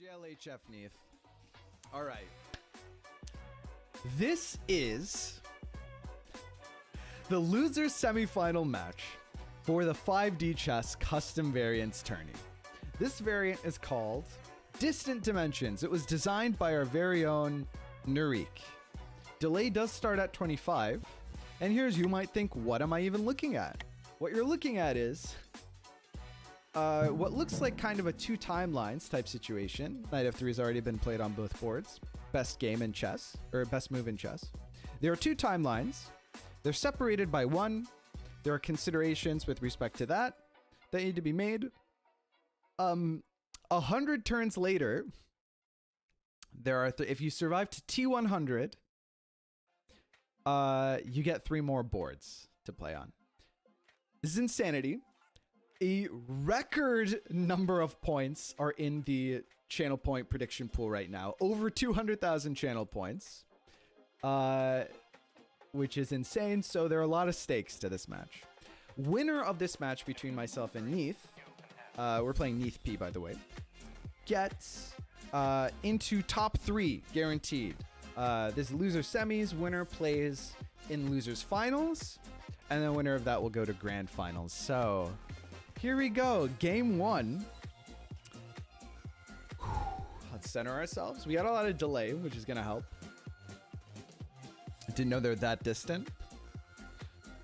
GLHF Neath. All right. This is the loser's semifinal match for the 5D chess custom variants tourney. This variant is called Distant Dimensions. It was designed by our very own Nurik. Delay does start at 25. And here's, you might think, what am I even looking at? What you're looking at is what looks like kind of a two timelines type situation. Knight F3 has already been played on both boards. Best game in chess, or best move in chess. There are two timelines. They're separated by one. There are considerations with respect to that need to be made. 100 turns later, there are if you survive to T100, you get 3 more boards to play on. This is insanity. A record number of points are in the channel point prediction pool right now. Over 200,000 channel points, which is insane. So there are a lot of stakes to this match. Winner of this match between myself and Neath, we're playing Neath P, by the way, gets into top 3 guaranteed. This loser semis, winner plays in losers finals, and the winner of that will go to grand finals. So here we go, game 1. Let's center ourselves. We got a lot of delay, which is gonna help. I didn't know they're that distant.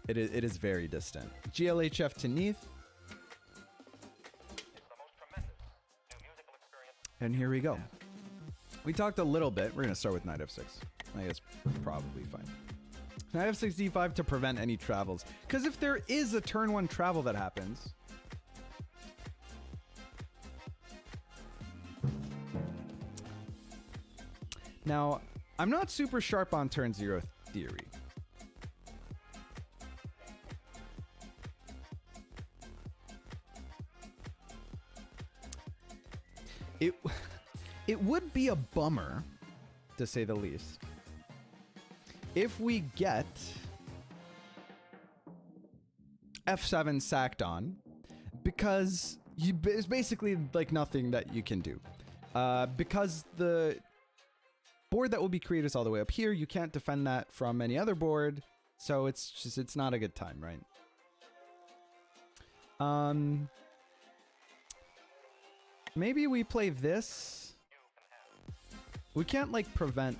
It is very distant. GLHF to Neath. And here we go. We talked a little bit. We're going to start with Knight F6. I guess probably fine. Knight F6 D5 to prevent any travels. Because if there is a turn 1 travel that happens... Now, I'm not super sharp on turn 0 theory. It would be a bummer, to say the least, if we get F7 sacked on, because it's basically like nothing that you can do. Because the board that will be created is all the way up here, you can't defend that from any other board, so it's not a good time, right? Maybe we play this. We can't like prevent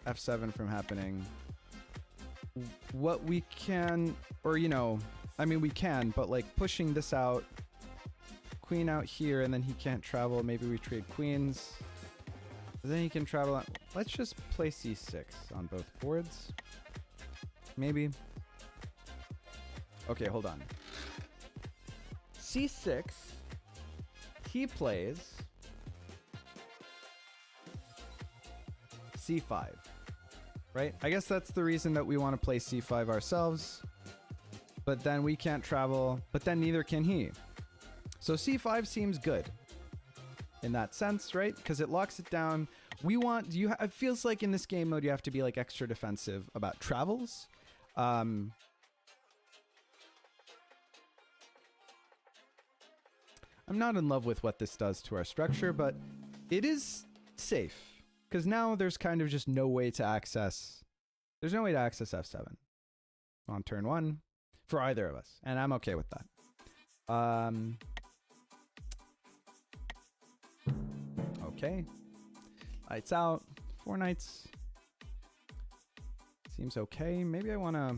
F7 from happening. What we can, or you know, I mean we can, but like pushing this out, queen out here, and then he can't travel. Maybe we trade queens. Then he can travel. Let's just play C6 on both boards. Maybe. Okay, hold on. C6. He plays C5, right? I guess that's the reason that we want to play C5 ourselves, but then we can't travel, but then neither can he. So C5 seems good in that sense, right? Because it locks it down. We want, it feels like in this game mode, you have to be like extra defensive about travels. I'm not in love with what this does to our structure, but it is safe. Because now there's kind of just no way to access... There's no way to access F7 on turn 1 for either of us. And I'm okay with that. Okay. Lights out. 4 knights. Seems okay. Maybe I want to...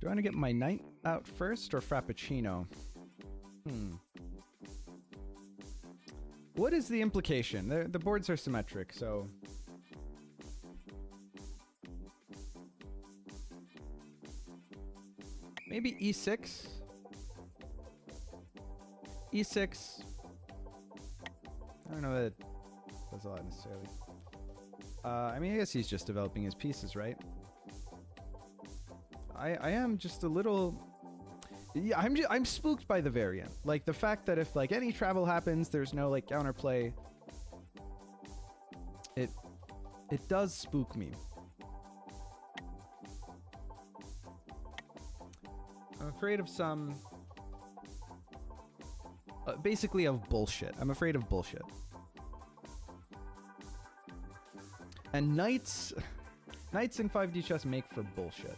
Do I want to get my knight out first or Frappuccino? What is the implication? The boards are symmetric, so... Maybe E6? E6... I don't know that it does a lot necessarily. I mean, I guess he's just developing his pieces, right? I am just a little... Yeah, I'm spooked by the variant. Like the fact that if like any travel happens, there's no like counterplay. It does spook me. I'm afraid of some basically of bullshit. I'm afraid of bullshit. And knights in 5D chess make for bullshit.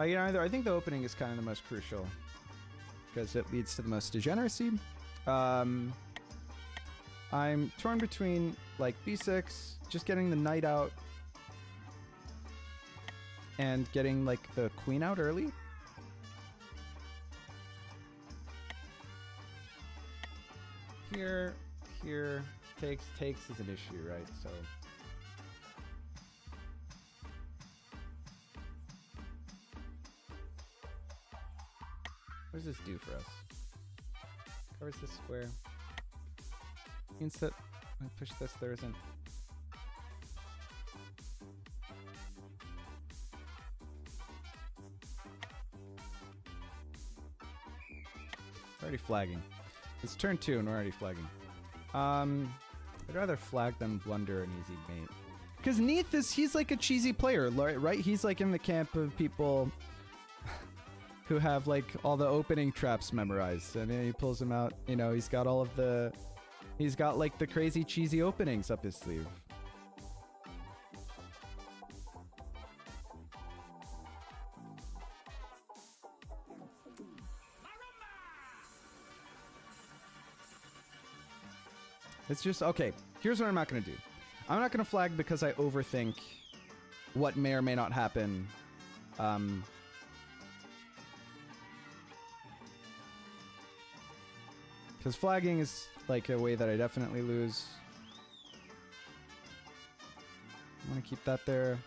I think the opening is kind of the most crucial because it leads to the most degeneracy. I'm torn between like b6, just getting the knight out, and getting like the queen out early. Here, takes is an issue, right? So. What does this do for us? Covers this square. Means that when I push this, there isn't. Already flagging. It's turn 2 and we're already flagging. I'd rather flag than blunder an easy mate. Because Neath he's like a cheesy player, right? He's like in the camp of people who have like all the opening traps memorized, and he pulls them out. You know, he's got like the crazy cheesy openings up his sleeve. It's just, okay, here's what I'm not gonna do. I'm not gonna flag because I overthink what may or may not happen. Because flagging is like a way that I definitely lose. I want to keep that there.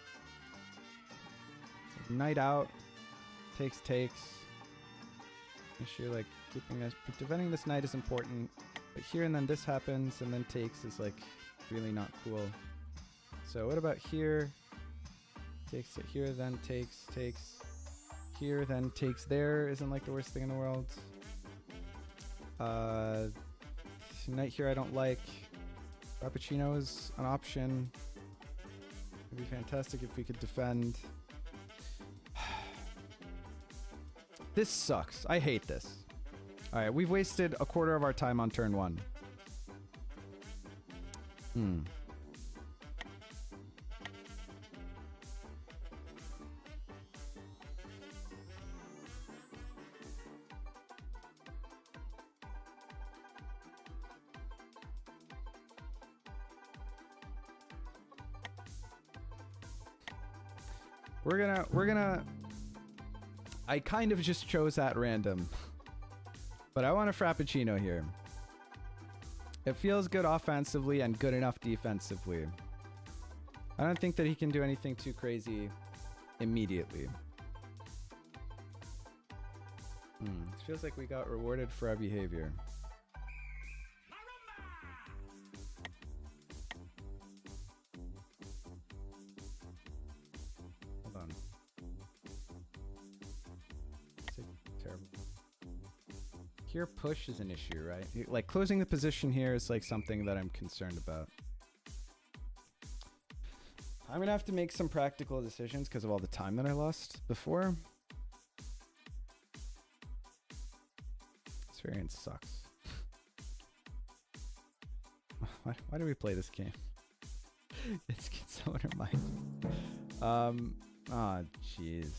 So knight out. Takes. Issue like keeping this, defending this knight is important. But here and then this happens, and then takes is like really not cool. So what about here? Takes it here, then takes. Here, then takes there isn't like the worst thing in the world. Knight here I don't like. Frappuccino is an option. It'd be fantastic if we could defend. This sucks. I hate this. Alright, we've wasted a quarter of our time on turn 1. We're gonna I kind of just chose at random. But I want a Frappuccino here. It feels good offensively and good enough defensively. I don't think that he can do anything too crazy immediately. It feels like we got rewarded for our behavior. Hold on. Terrible. Here push is an issue, right? Like closing the position here is like something that I'm concerned about. I'm gonna have to make some practical decisions because of all the time that I lost before. This variant sucks. Why do we play this game? It's so undermined. Oh jeez.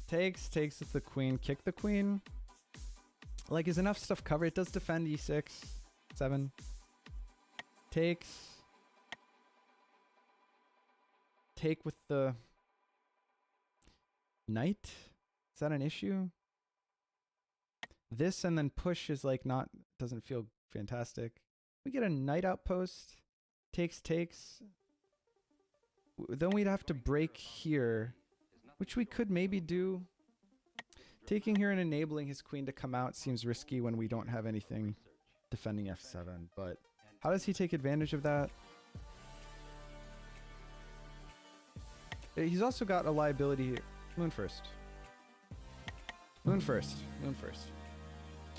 Takes with the queen. Kick the queen. Like, is enough stuff covered? It does defend e6, 7. Takes. Take with the knight? Is that an issue? This and then push is like not, doesn't feel fantastic. We get a knight outpost. Takes. Then we'd have to break here, which we could maybe do. Taking here and enabling his queen to come out seems risky when we don't have anything defending f7, but how does he take advantage of that? He's also got a liability here. Moon first.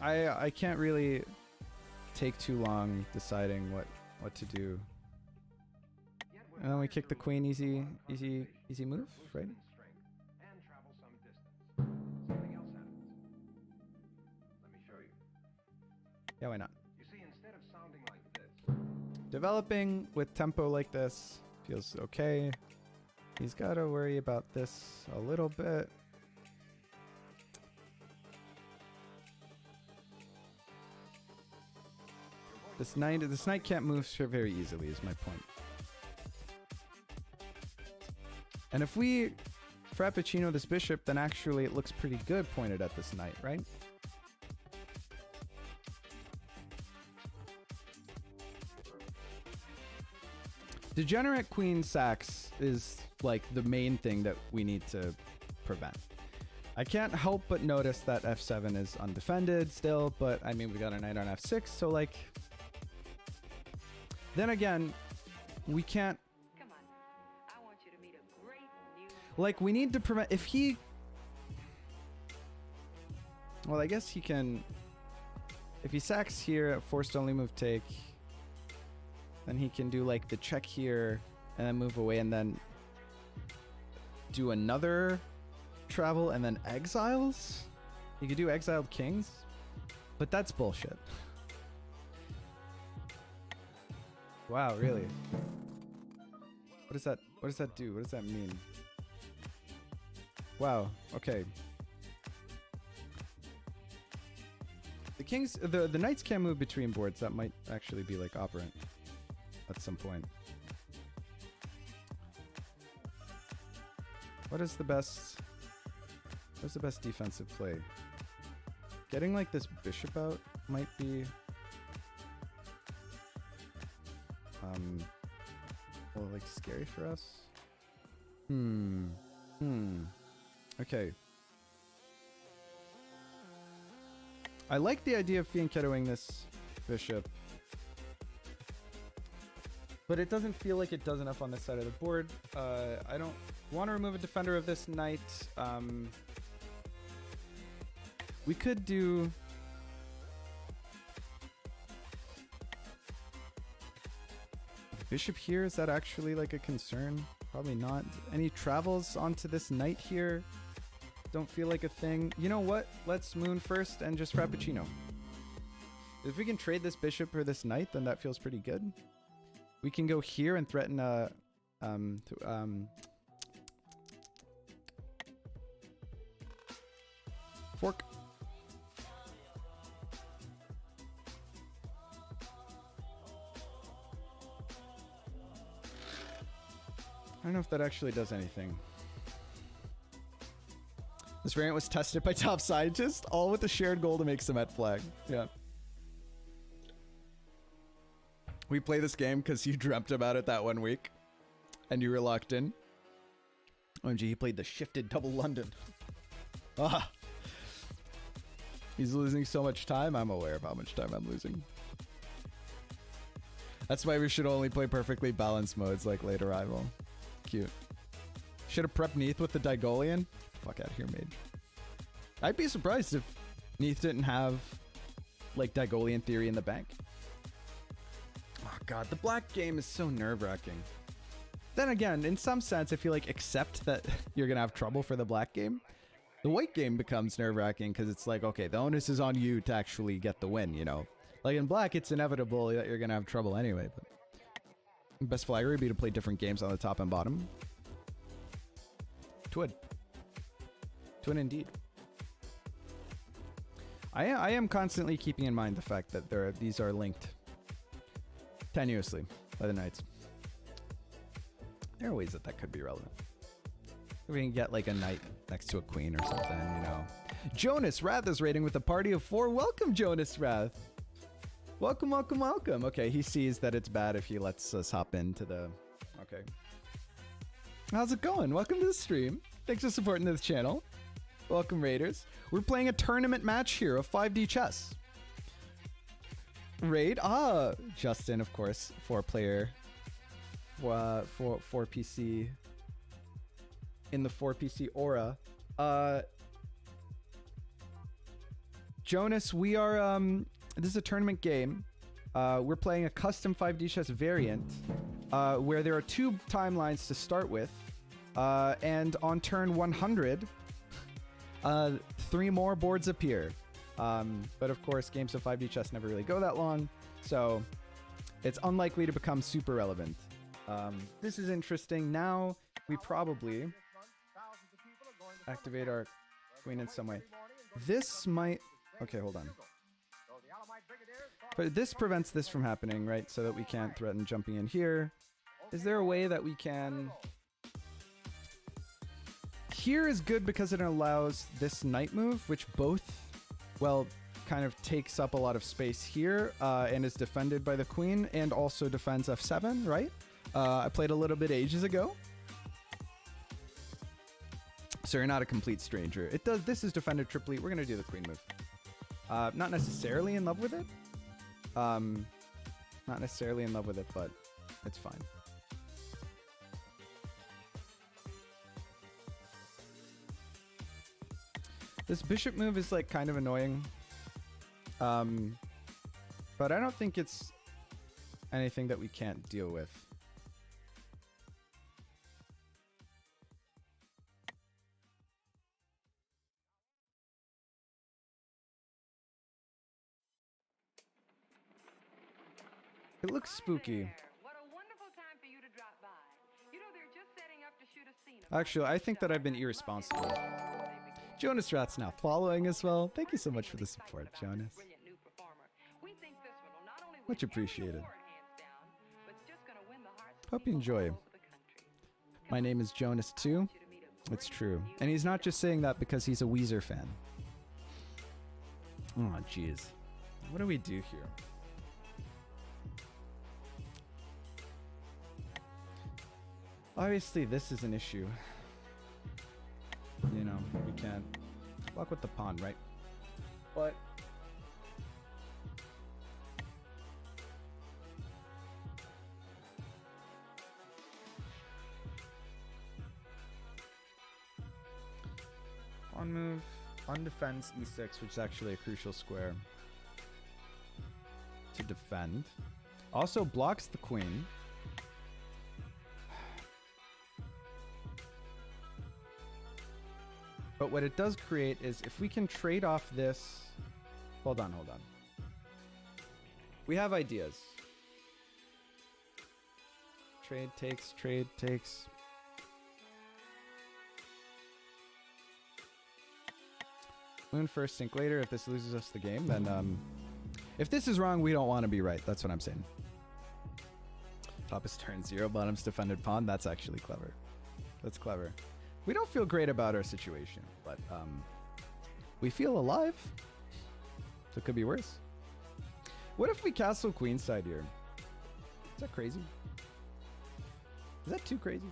I can't really take too long deciding what to do. And then we kick the queen, easy move, right? Yeah, why not? Developing with tempo like this feels okay. He's got to worry about this a little bit. This knight can't move very easily is my point. And if we Frappuccino this bishop, then actually it looks pretty good pointed at this knight, right? Degenerate queen sacks is like the main thing that we need to prevent. I can't help but notice that f7 is undefended still, but I mean we got a knight on f6, so like then again, we can't. Come on. I want you to meet a great new like we need to prevent if he. Well, I guess he can. If he sacks here at forced only move take, then he can do like the check here and then move away and then do another travel and then exiles. He could do exiled kings, but that's bullshit. Wow, really? What does that do? What does that mean? Wow, okay. The kings, the knights can't move between boards. That might actually be like operant at some point. What's the best defensive play? Getting like this bishop out might be well, like scary for us. Okay. I like the idea of fianchettoing this bishop, but it doesn't feel like it does enough on this side of the board. I don't want to remove a defender of this knight. We could do bishop here. Is that actually like a concern? Probably not. Any travels onto this knight here don't feel like a thing. You know what? Let's moon first and just Frappuccino. If we can trade this bishop for this knight, then that feels pretty good. We can go here and threaten a fork. I don't know if that actually does anything. This variant was tested by top scientists, all with the shared goal to make Cement flag. Yeah. We play this game because you dreamt about it that 1 week. And you were locked in. OMG, he played the shifted double London. Ah. He's losing so much time. I'm aware of how much time I'm losing. That's why we should only play perfectly balanced modes like late arrival. Cute. Should have prepped Neath with the Digolian. Fuck out of here, mage. I'd be surprised if Neath didn't have like Digolian theory in the bank. Oh god, the black game is so nerve-wracking. Then again, in some sense, if you like accept that you're gonna have trouble for the black game, the white game becomes nerve-wracking because it's like, okay, the onus is on you to actually get the win, you know? Like in black, it's inevitable that you're gonna have trouble anyway, but best flagger would be to play different games on the top and bottom. Twin. Twin indeed. I am constantly keeping in mind the fact that these are linked tenuously by the knights. There are ways that could be relevant. If we can get like a knight next to a queen or something, you know. Jonas Rath is raiding with a party of 4. Welcome, Jonas Rath. Welcome, welcome, welcome. Okay, he sees that it's bad if he lets us hop into the... Okay. How's it going? Welcome to the stream. Thanks for supporting this channel. Welcome, Raiders. We're playing a tournament match here of 5D chess. Raid? Ah, Justin, of course. 4-player. 4 PC. In the 4 PC aura. Jonas, we are... this is a tournament game. We're playing a custom 5D chess variant where there are 2 timelines to start with, and on turn 100, 3 more boards appear. But of course, games of 5D chess never really go that long, so it's unlikely to become super relevant. This is interesting. Now we probably activate our queen in some way. This might... Okay, hold on. But this prevents this from happening, right? So that we can't threaten jumping in here. Is there a way that we can... Here is good because it allows this knight move, which both, well, kind of takes up a lot of space here and is defended by the queen and also defends f7, right? I played a little bit ages ago. So you're not a complete stranger. It does. This is defended triply. We're going to do the queen move. Not necessarily in love with it. Not necessarily in love with it, but it's fine. This bishop move is like kind of annoying. But I don't think it's anything that we can't deal with. It looks spooky. What a wonderful time for you to drop by. You know, they're just setting up to shoot a scene. Actually, I think that I've been irresponsible. Jonas Rat's now following as well. Thank you so much for the support, Jonas. Much appreciated. Hope you enjoy. My name is Jonas too. It's true. And he's not just saying that because he's a Weezer fan. Oh, jeez. What do we do here? Obviously, this is an issue. You know, we can't block with the pawn, right? But pawn move, on defense e6, which is actually a crucial square to defend. Also blocks the queen. But what it does create is if we can trade off this... Hold on. We have ideas. Trade takes. Moon first, sink later. If this loses us the game, then... if this is wrong, we don't want to be right. That's what I'm saying. Top is turn 0, bottom's defended pawn. That's actually clever. That's clever. We don't feel great about our situation, but we feel alive. So it could be worse. What if we castle queenside here? Is that crazy? Is that too crazy?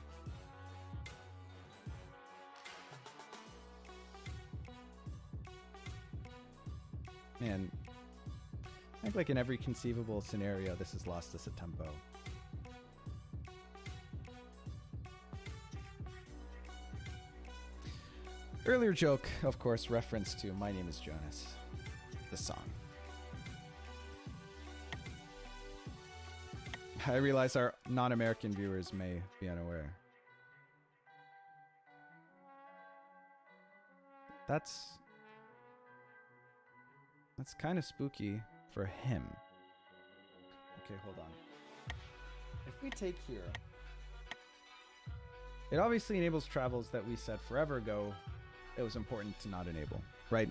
Man, I think like in every conceivable scenario, this has lost us a tempo. Earlier joke, of course, reference to My Name is Jonas, the song. I realize our non-American viewers may be unaware. That's kind of spooky for him. Okay, hold on. If we take here, it obviously enables travels that we said forever ago it was important to not enable, right?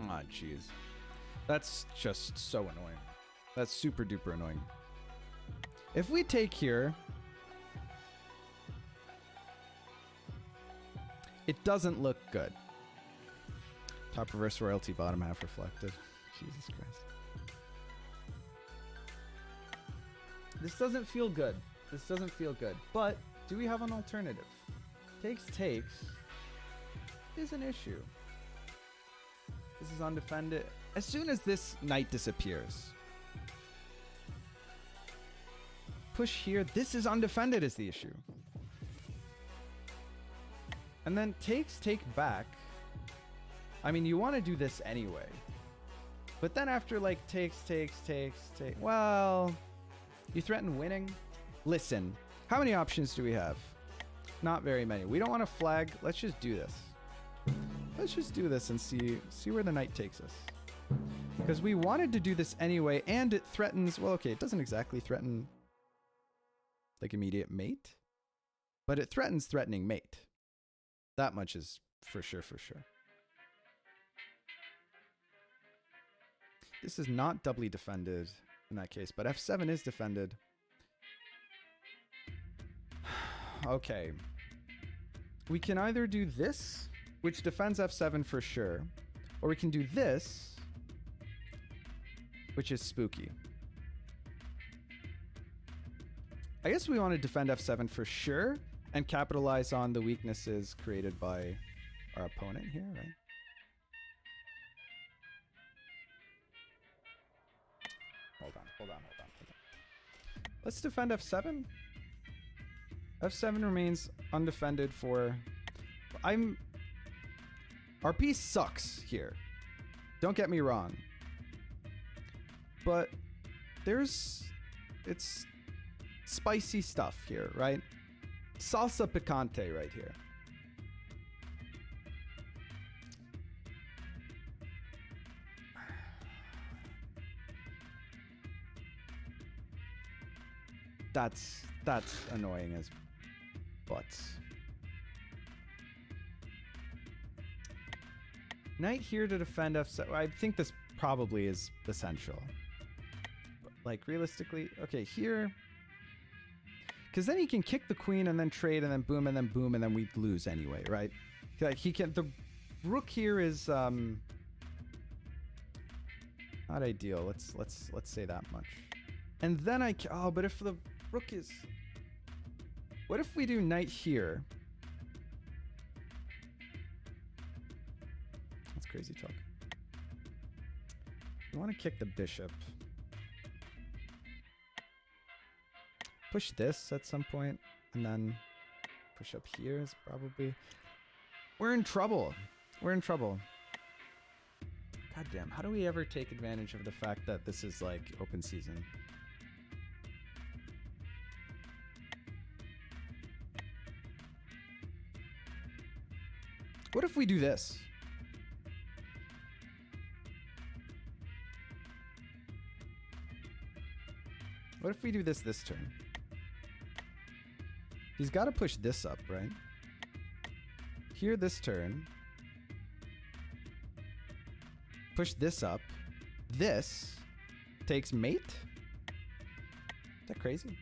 Ah, jeez. That's just so annoying. That's super duper annoying. If we take here, it doesn't look good. Top reverse royalty, bottom half reflected. Jesus Christ. This doesn't feel good. This doesn't feel good. But do we have an alternative? Takes is an issue. This is undefended. As soon as this knight disappears, push here. This is undefended is the issue. And then take back. I mean, you want to do this anyway. But then after like takes, well, you threaten winning. Listen, how many options do we have? Not very many. We don't want to flag. Let's just do this. Let's just do this and see where the knight takes us. Because we wanted to do this anyway, and it threatens, well, okay, it doesn't exactly threaten like immediate mate, but it threatens threatening mate. That much is for sure, for sure. This is not doubly defended in that case, but f7 is defended. Okay. We can either do this, which defends f7 for sure, or we can do this, which is spooky. I guess we want to defend f7 for sure and capitalize on the weaknesses created by our opponent here, right? Hold on. Let's defend f7. f7 remains undefended for... Our piece sucks here. Don't get me wrong. But it's spicy stuff here, right? Salsa picante right here. That's annoying as butts. Knight here to defend f7. I think this probably is essential. But like realistically, okay, here. Because then he can kick the queen and then trade and then boom and then boom and then we lose anyway, right? Like he can. The rook here is not ideal. Let's say that much. And then but if the rook is... What if we do knight here? That's crazy talk. You want to kick the bishop. Push this at some point, and then push up here is probably... We're in trouble. We're in trouble. God damn, how do we ever take advantage of the fact that this is like open season? What if we do this? What if we do this turn? He's got to push this up, right? Here this turn. Push this up. This takes mate? Is that crazy?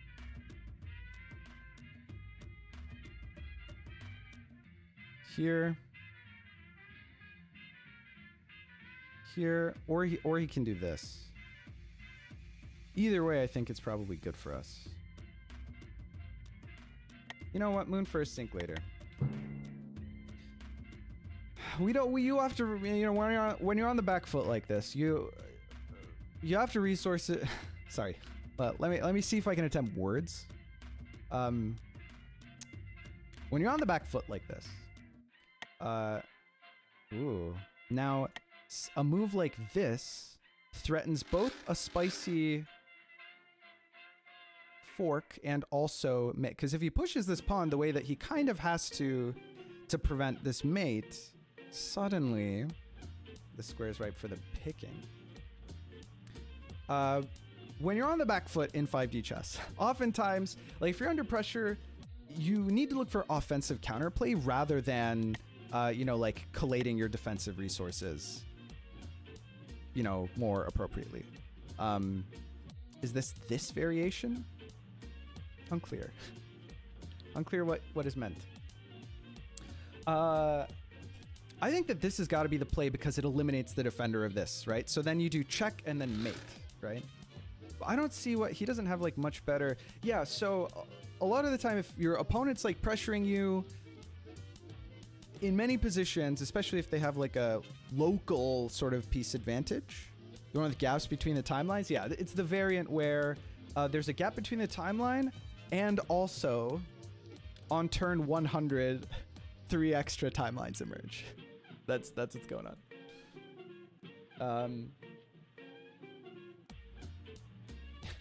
Here. Here. Or he can do this. Either way, I think it's probably good for us. You know what? Moon first, sink later. You have to, you know, when you're on the back foot like this, you have to resource it. Sorry, but let me see if I can attempt words. When you're on the back foot like this, now a move like this threatens both a spicy fork and also mate, because if he pushes this pawn the way that he kind of has to prevent this mate, suddenly the square is ripe for the picking. When you're on the back foot in 5D chess, oftentimes, like if you're under pressure, you need to look for offensive counterplay rather than you know, like collating your defensive resources, you know, more appropriately. Is this variation? Unclear. Unclear what is meant. I think that this has got to be the play because it eliminates the defender of this, right? So then you do check and then mate, right? I don't see what... He doesn't have, like, much better... Yeah, so a lot of the time, if your opponent's, like, pressuring you in many positions, especially if they have, like, a local sort of piece advantage, you want the gaps between the timelines? Yeah, it's the variant where there's a gap between the timeline and also on turn 100, 3 extra timelines emerge. That's what's going on.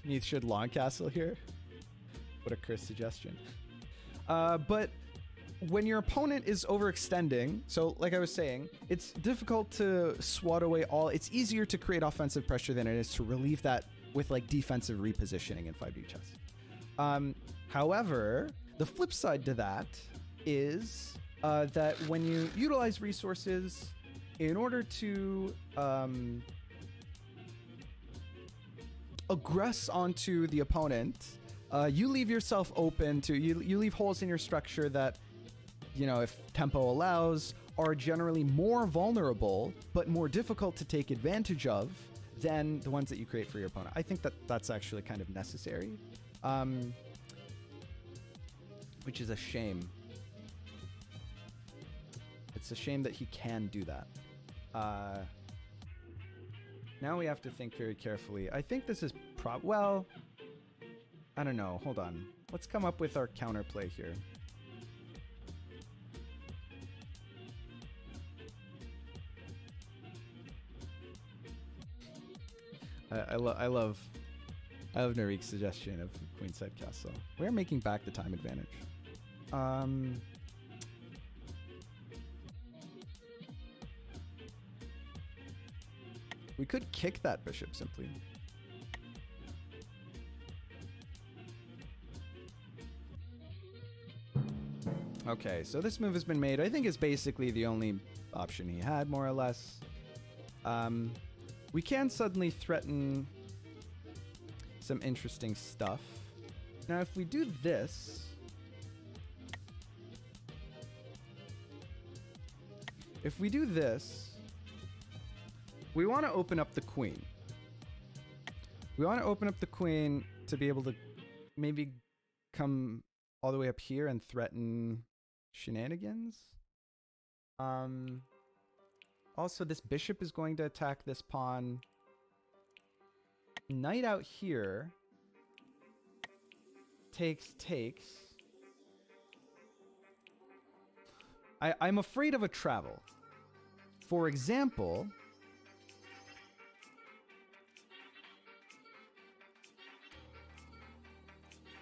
Neath should long castle here. What a cursed suggestion. But when your opponent is overextending, so like I was saying, it's difficult to swat away all. It's easier to create offensive pressure than it is to relieve that with like defensive repositioning in 5D chess. However, the flip side to that is that when you utilize resources in order to aggress onto the opponent, you leave yourself open to, you leave holes in your structure that, you know, if tempo allows, are generally more vulnerable, but more difficult to take advantage of than the ones that you create for your opponent. I think that that's actually kind of necessary, which is a shame. It's a shame that he can do that. Now we have to think very carefully. I think this is well, I don't know. Hold on. Let's come up with our counterplay here. I love Narik's suggestion of queenside castle. We're making back the time advantage. We could kick that bishop simply. Okay, so this move has been made. I think it's basically the only option he had, more or less. We can suddenly threaten some interesting stuff. Now, if we do this... If we do this, we want to open up the queen. We want to open up the queen to be able to maybe come all the way up here and threaten shenanigans. Also, this bishop is going to attack this pawn. Knight out here takes. I'm afraid of a travel. For example,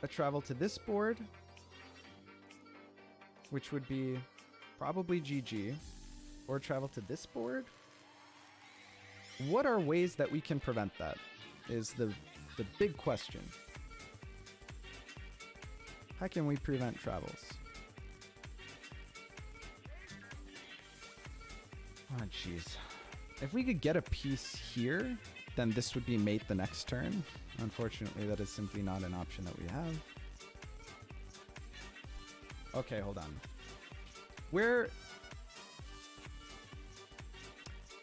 a travel to this board, which would be probably GG, or travel to this board. What are ways that we can prevent that is the big question. How can we prevent travels? Oh, jeez. If we could get a piece here, then this would be mate the next turn. Unfortunately, that is simply not an option that we have. Okay, hold on. Where...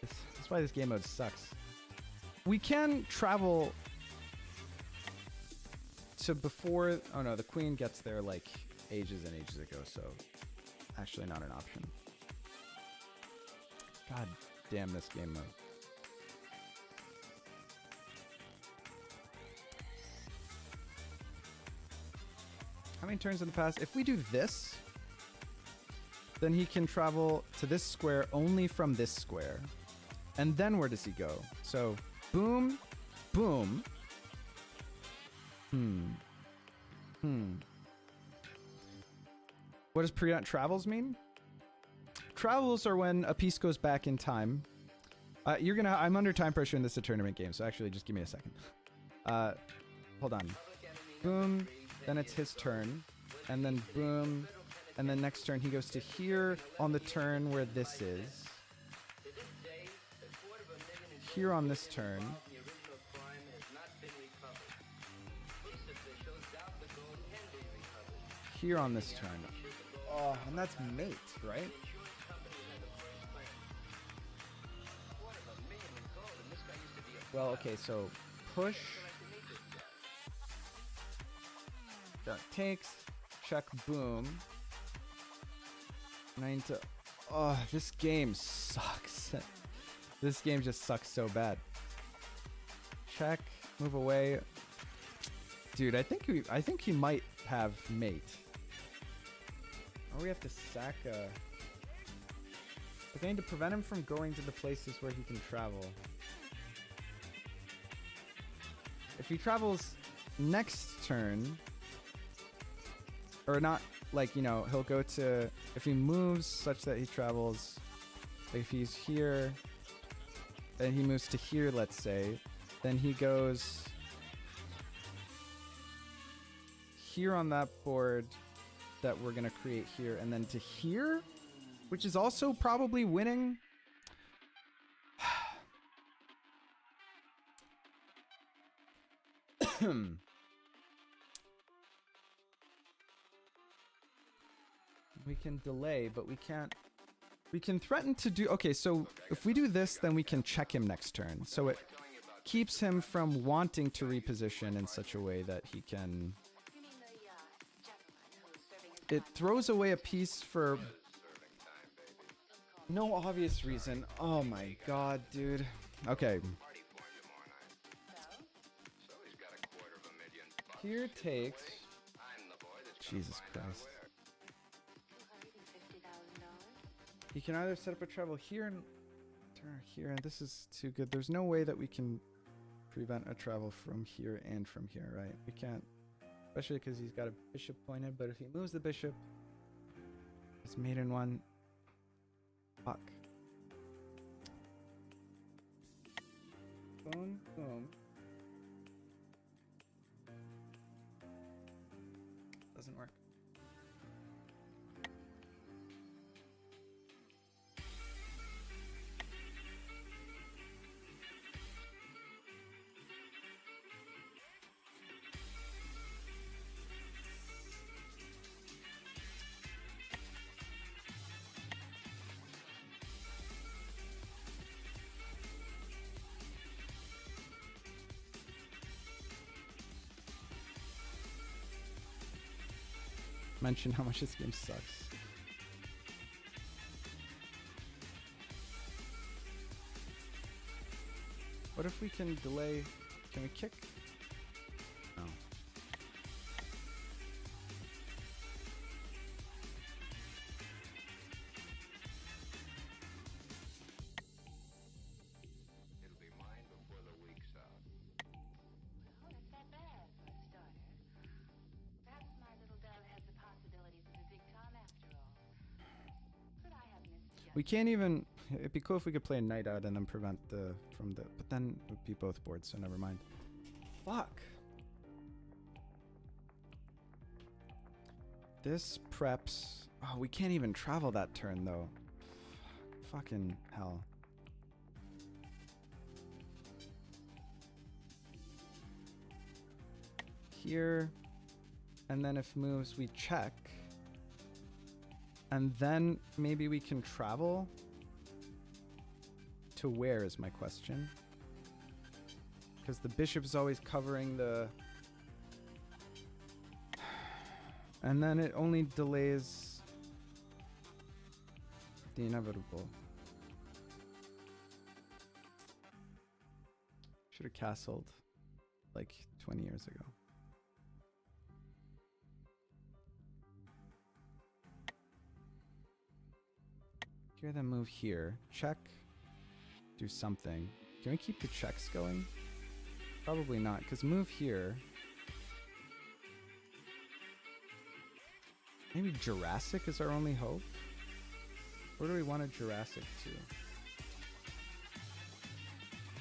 That's why this game mode sucks. We can travel to before... Oh no, the queen gets there like ages and ages ago, so actually not an option. God damn this game mode. How many turns in the past? If we do this, then he can travel to this square only from this square. And then where does he go? So, boom, boom. What does prevent travels mean? Travels are when a piece goes back in time. I'm under time pressure in this tournament game, so actually just give me a second. Hold on. Boom, then it's his turn, and then boom, and then next turn he goes to here on the turn where this is. Here on this turn. Here on this turn. Oh, and that's mate, right? Well, okay, so push. That takes. Check, boom. 9 to... Oh, this game sucks. This game just sucks so bad. Check. Move away. Dude, I think he might have mate. Or we have to sack a... We're going to prevent him from going to the places where he can travel. If he travels next turn, or not, like, you know, he'll go to, if he moves such that he travels, like if he's here, then he moves to here, let's say, then he goes here on that board that we're going to create here, and then to here, which is also probably winning. We can delay, but we can't. We can threaten to do. Okay, so if we do this, then we can check him next turn. So it keeps him from wanting to reposition in such a way that he can. It throws away a piece for no obvious reason. Oh my god, dude. Okay. Here takes. Jesus Christ. You can either set up a travel here and here, and this is too good. There's no way that we can prevent a travel from here and from here, right? We can't, especially because he's got a bishop pointed. But if he moves the bishop, it's made in one. Fuck. Boom, boom. Doesn't work. Mention how much this game sucks. What if we can delay? Can we kick? No. It'll be mine before the week's out. Well, that's not bad for a starter. Perhaps my little dove has the possibilities of a big Tom after all. Could I have misjudged? We can't even. It'd be cool if we could play a knight out and then prevent the from the. But then it would be both boards, so never mind. Fuck. This preps. Oh, we can't even travel that turn though. Fucking hell. Here, and then if moves we check, and then maybe we can travel to where is my question, because the bishop is always covering the, and then it only delays the inevitable. Should have castled like 20 years ago. Here, then move here. Check. Do something. Can we keep the checks going? Probably not, because move here. Maybe Jurassic is our only hope? Where do we want a Jurassic to?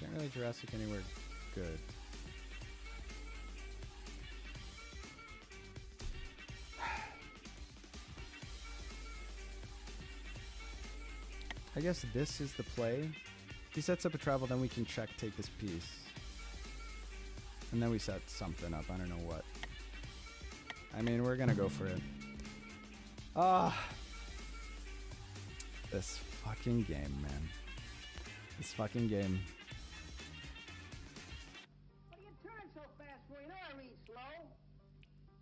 Can't really Jurassic anywhere good. I guess this is the play. If he sets up a travel, then we can check, take this piece. And then we set something up. I don't know what. I mean, we're gonna go for it. Ah! This fucking game, man. This fucking game. What are you turning so fast for? You know I read slow.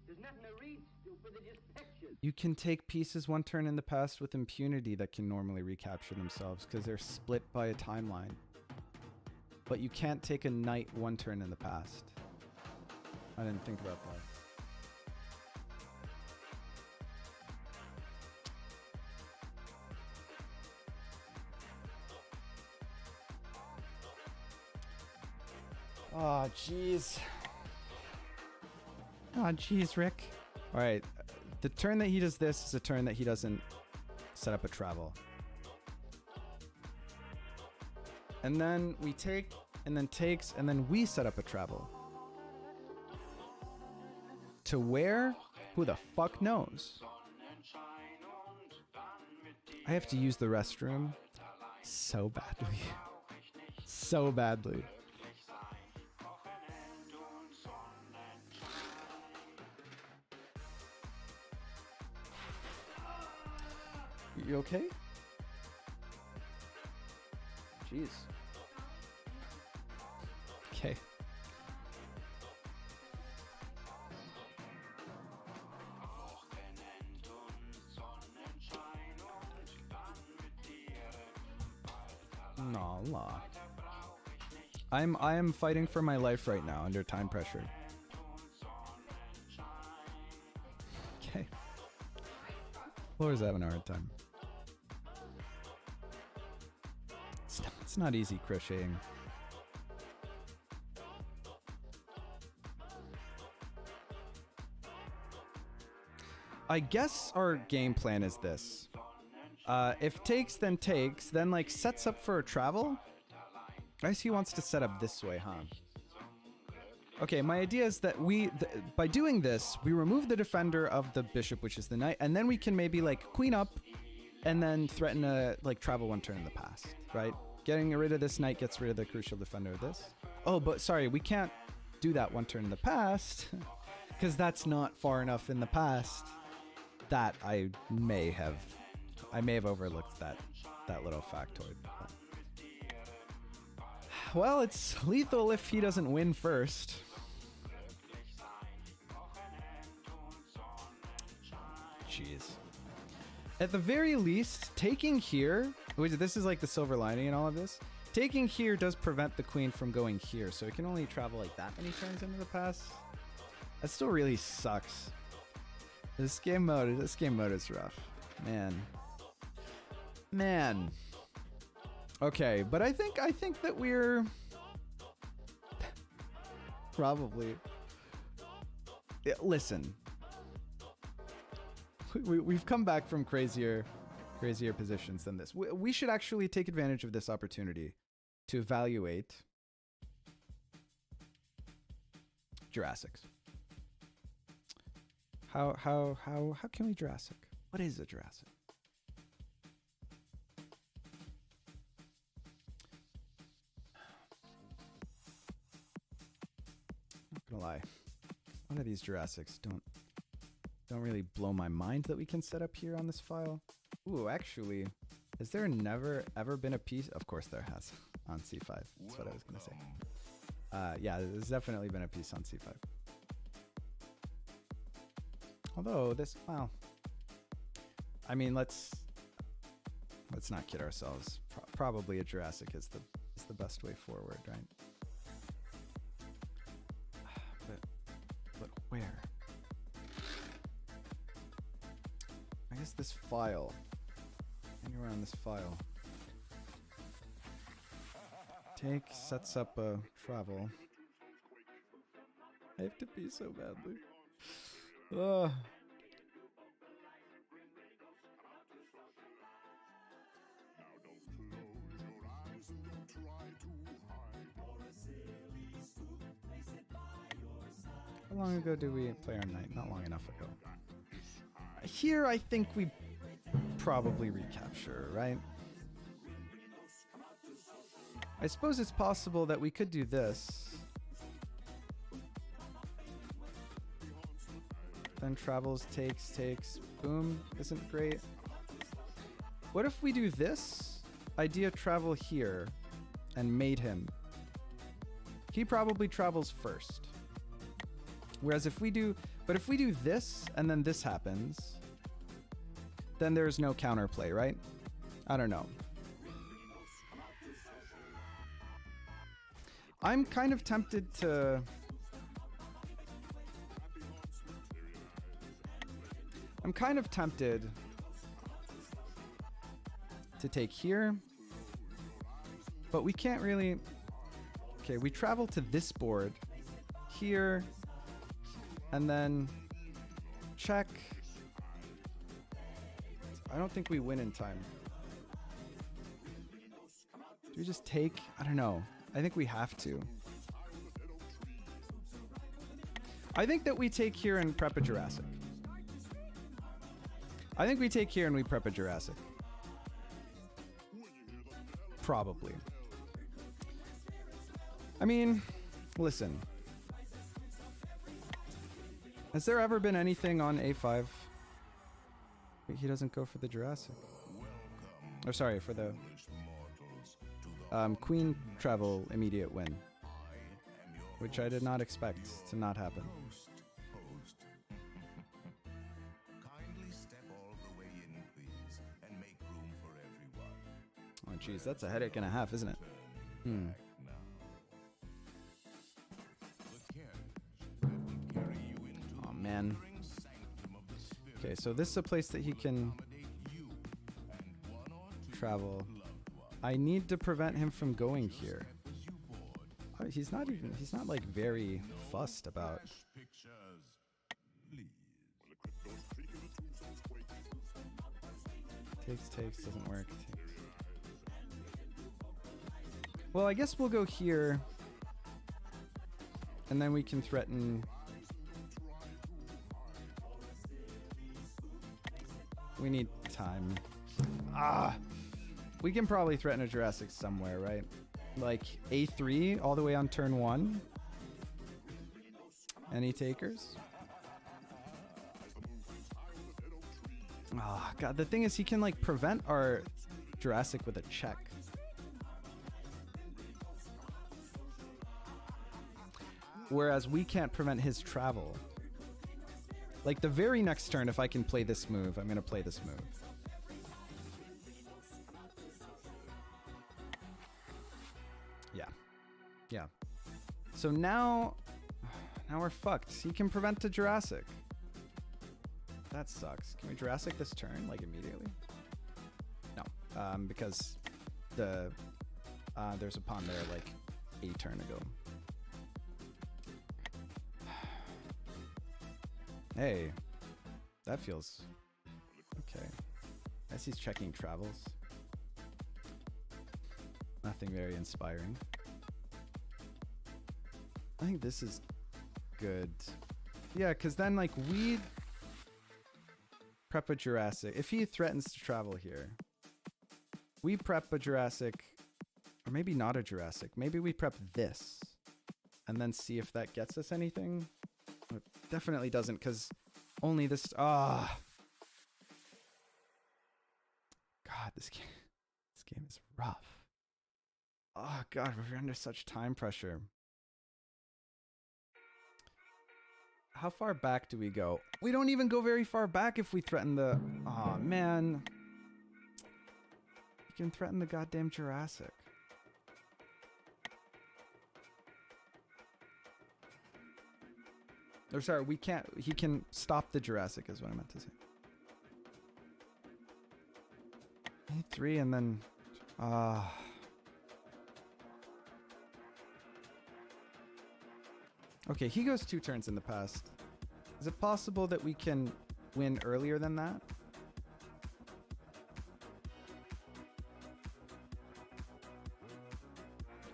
There's nothing to read, stupid. They're just pictures. You can take pieces one turn in the past with impunity that can normally recapture themselves because they're split by a timeline. But you can't take a knight one turn in the past. I didn't think about that. Oh, jeez. Oh, jeez, Rick. All right. The turn that he does this is a turn that he doesn't set up a travel. And then we take, and then takes, and then we set up a travel. To where? Who the fuck knows? I have to use the restroom so badly. So badly. You okay? Jeez. Okay. No, la. I am fighting for my life right now under time pressure. Okay. Laura's having a hard time. It's not easy crocheting. I guess our game plan is this. If takes, then like sets up for a travel. I guess he wants to set up this way, huh? Okay, my idea is that by doing this, we remove the defender of the bishop, which is the knight, and then we can maybe like queen up and then threaten a like travel one turn in the past, right? Getting rid of this knight gets rid of the crucial defender of this. Oh, but sorry, we can't do that one turn in the past because that's not far enough in the past. That I may have overlooked that little factoid. Well, it's lethal if he doesn't win first. Jeez. At the very least, taking here, which this is like the silver lining in all of this, taking here does prevent the queen from going here, so it can only travel like that many turns into the pass. That still really sucks. This game mode is rough. Man. Okay, but I think that we're probably listen. We've come back from crazier positions than this. We should actually take advantage of this opportunity to evaluate Jurassics. How can we Jurassic? What is a Jurassic? Not gonna lie, one of these Jurassics don't really blow my mind that we can set up here on this file. Ooh, actually, has there never ever been a piece? Of course there has on C5. That's what I was gonna say. Yeah, there's definitely been a piece on C5. Although this, well, I mean, let's not kid ourselves. Probably a Jurassic is the best way forward, right? But where? I guess this file. Anywhere on this file. Take sets up a travel. I have to pee so badly. Ugh. How long ago did we play our knight? Not long enough ago. Here, I think we probably recapture, right? I suppose it's possible that we could do this. Then travels, takes, boom, isn't great. What if we do this? Idea travel here and mate him. He probably travels first. Whereas if we do this and then this happens, then there's no counterplay, right? I don't know. I'm kind of tempted to... to take here, but we can't really... Okay, we travel to this board here, And then check. I don't think we win in time. Do we just take? I don't know. I think we have to. I think that we take here and prep a Jurassic. I think we take here and we prep a Jurassic. Probably. I mean, listen. Has there ever been anything on A5? Wait, he doesn't go for the Jurassic. Or sorry, for the Queen travel immediate win. Which I did not expect to not happen. Oh jeez, that's a headache and a half, isn't it? Oh man. Okay, so this is a place that he can travel. I need to prevent him from going here. He's not like very fussed about. Takes, doesn't work. Well, I guess we'll go here. And then we can threaten. We need time. We can probably threaten a Jurassic somewhere, right? Like A3 all the way on turn 1. Any takers? Oh god, the thing is he can like prevent our Jurassic with a check. Whereas we can't prevent his travel. Like the very next turn, if I can play this move, I'm gonna play this move. Yeah. So now we're fucked. He can prevent the Jurassic. That sucks. Can we Jurassic this turn, like immediately? No, because there's a pawn there like a turn ago. Hey, that feels okay. As he's checking travels. Nothing very inspiring. I think this is good. Yeah, because then like we prep a Jurassic. If he threatens to travel here, we prep a Jurassic, or maybe not a Jurassic. Maybe we prep this and then see if that gets us anything. It definitely doesn't, because only this. God, this game is rough. Oh god, we're under such time pressure. How far back do we go? We don't even go very far back if we threaten the... Aw, man. You can threaten the goddamn Jurassic. Or sorry, we can't... He can stop the Jurassic is what I meant to say. A3 and then... Okay, he goes 2 turns in the past. Is it possible that we can win earlier than that?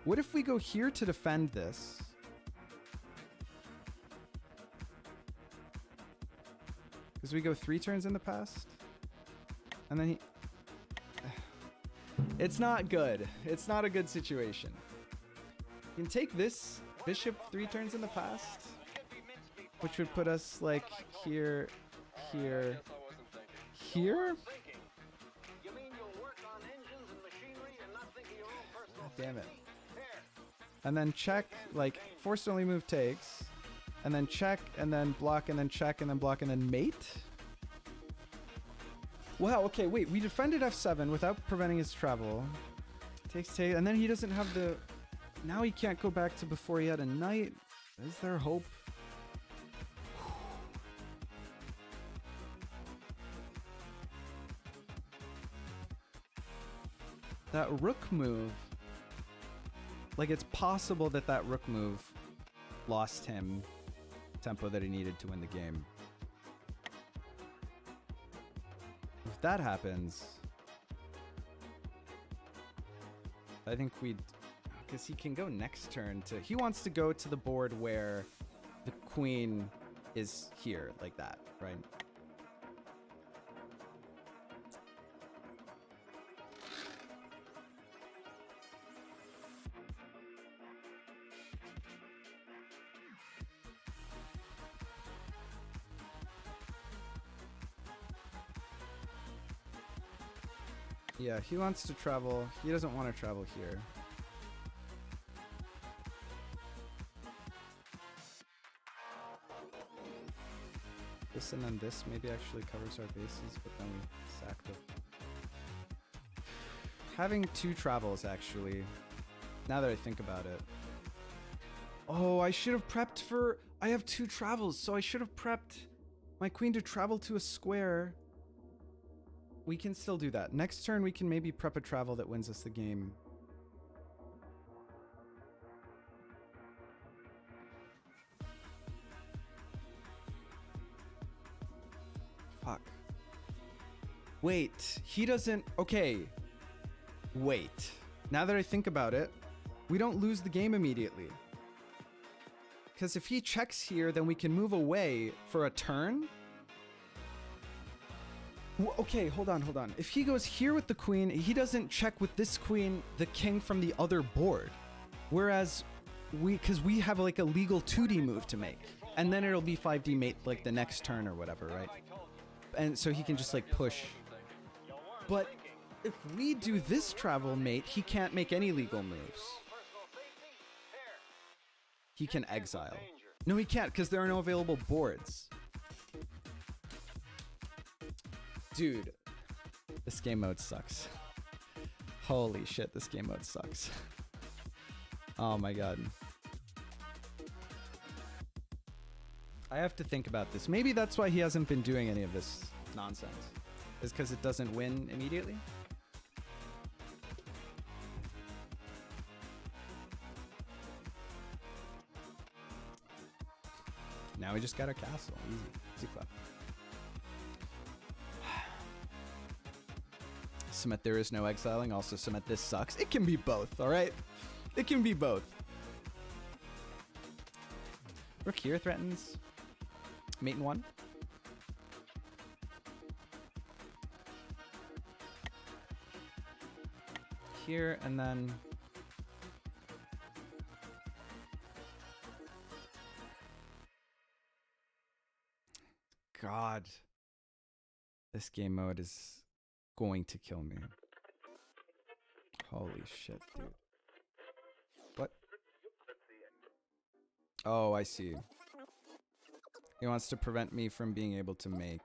What if we go here to defend this? Because we go 3 turns in the past? And then he... It's not good. It's not a good situation. You can take this... Bishop 3 turns in the past, which would put us like here, here, here. Damn it. And then check, like forced only move takes, and then check, and then block, and then check, and then block, and then mate. Wow. Okay. Wait. We defended F7 without preventing his travel. Takes take, and then he doesn't have the. Now he can't go back to before he had a knight. Is there hope? That rook move. Like, it's possible that that rook move lost him tempo that he needed to win the game. If that happens, I think we'd... Because he can go next turn to... He wants to go to the board where the queen is here, like that, right? Yeah, he wants to travel. He doesn't want to travel here. This and then this maybe actually covers our bases, but then we sack the... Having two travels, actually, now that I think about it. Oh, I should have prepped for... I have two travels, so I should have prepped my queen to travel to a square. We can still do that. Next turn, we can maybe prep a travel that wins us the game. Fuck. Wait, he doesn't... Okay. Wait. Now that I think about it, we don't lose the game immediately. Because if he checks here, then we can move away for a turn. Okay, hold on. If he goes here with the queen, he doesn't check with this queen the king from the other board. Whereas because we have like a legal 2D move to make. And then it'll be 5D mate like the next turn or whatever, right? And so he can just like push. But if we do this travel mate, he can't make any legal moves. He can exile. No, he can't because there are no available boards. Dude, this game mode sucks. Holy shit, this game mode sucks. Oh my god. I have to think about this. Maybe that's why he hasn't been doing any of this nonsense. Is because it doesn't win immediately? Now we just got a castle. Easy. Easy clap. Submit there is no exiling. Also submit this sucks. It can be both, alright? It can be both. Rook here threatens. Mate in one. Here and then... God. This game mode is going to kill me. Holy shit, dude. What? Oh, I see. He wants to prevent me from being able to make...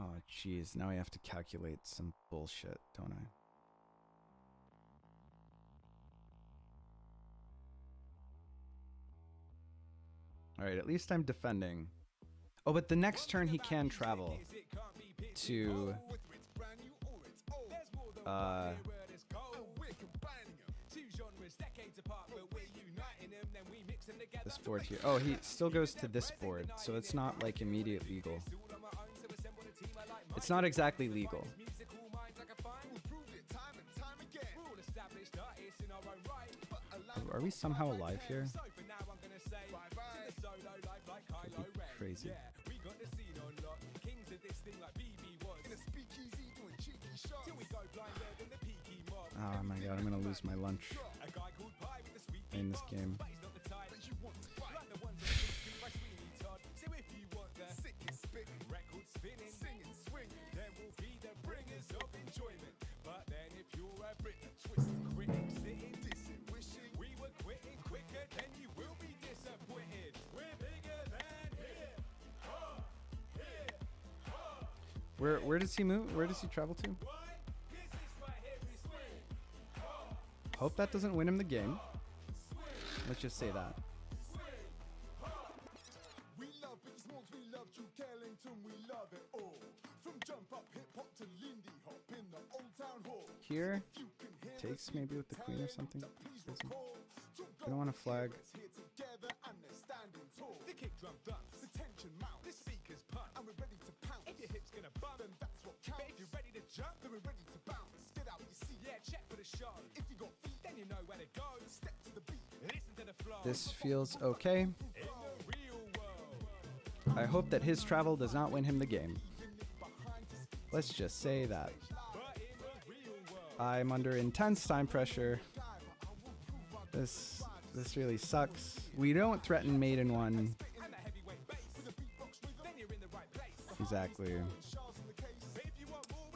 Oh, jeez. Now I have to calculate some bullshit, don't I? Alright, at least I'm defending. Oh, but the next turn he can travel to... this board here. Oh, he still goes to this board, so it's not like immediate legal. It's not exactly legal. Are we somehow alive here? That'd be crazy. Oh my god, I'm gonna lose my lunch in this game. Where does he move? Where does he travel to? Hope that doesn't win him the game. Let's just say that. Here, takes maybe with the queen or something. We don't want to flag. This feels okay. I hope that his travel does not win him the game. Let's just say that. I'm under intense time pressure. This really sucks. We don't threaten mate in one. Exactly.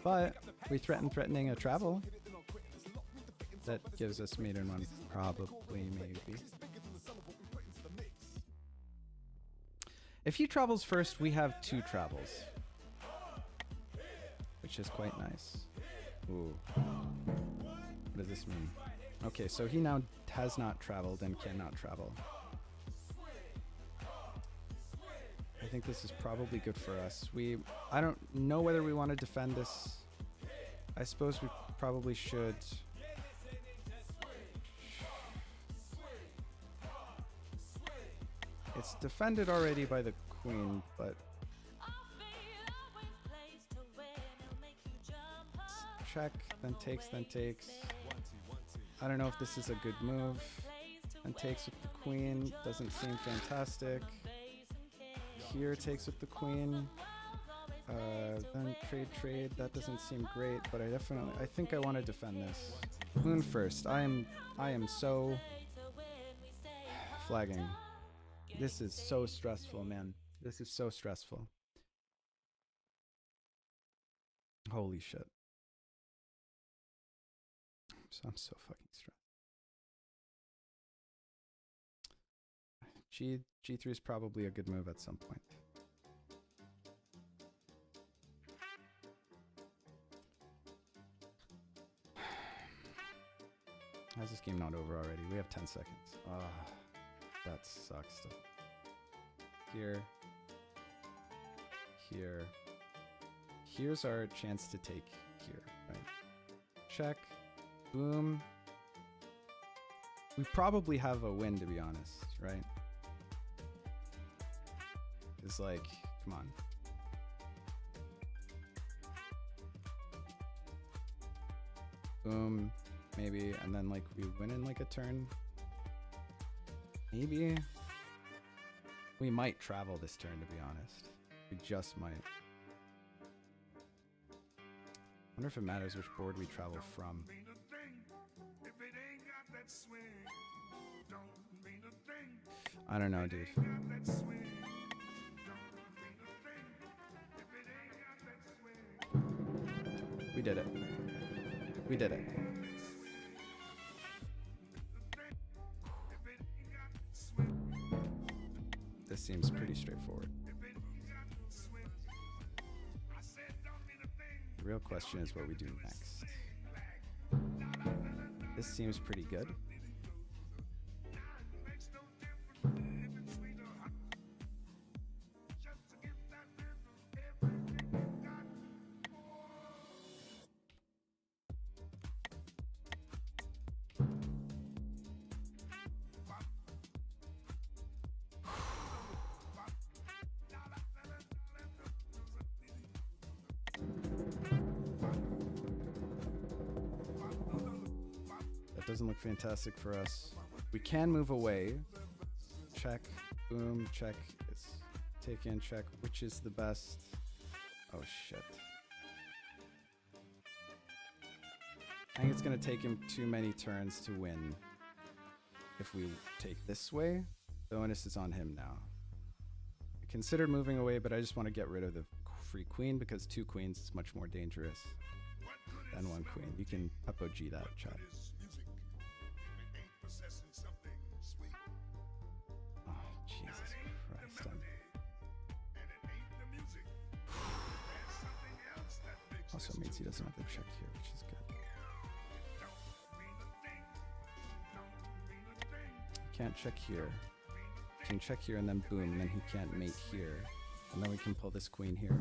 But we threatening a travel. That gives us mate in one. Probably, maybe. If he travels first, we have 2 travels. Which is quite nice. Ooh. What does this mean? Okay, so he now has not traveled and cannot travel. I think this is probably good for us. I don't know whether we want to defend this. I suppose we probably should. It's defended already by the queen, but check, then takes, then takes. I don't know if this is a good move. And takes with the queen, doesn't seem fantastic. Here takes with the queen. Then trade, that doesn't seem great, but I think I want to defend this. Moon first. I am so flagging. This is so stressful, man. This is so stressful. Holy shit. I'm so fucking stressed. G3 is probably a good move at some point. How's this game not over already? We have 10 seconds. That sucks. Here. Here's our chance to take here, right? Check. Boom. We probably have a win, to be honest, right? It's like, come on. Boom. Maybe, and then like we win in like a turn. Maybe. We might travel this turn, to be honest. We just might. Wonder if it matters which board we travel from. I don't know, dude. We did it. We did it. This seems pretty straightforward. The real question is what we do next. This seems pretty good. Doesn't look fantastic for us. We can move away. Check. Boom. Check. It's take in. Check. Which is the best? Oh shit. I think it's gonna take him too many turns to win. If we take this way, the onus is on him now. I considered moving away, but I just want to get rid of the free queen because 2 queens is much more dangerous than 1 queen. You can Peppo G that, chat. Also means he doesn't have to check here, which is good. Can't check here. Can check here and then boom, and then he can't mate here. And then we can pull this queen here.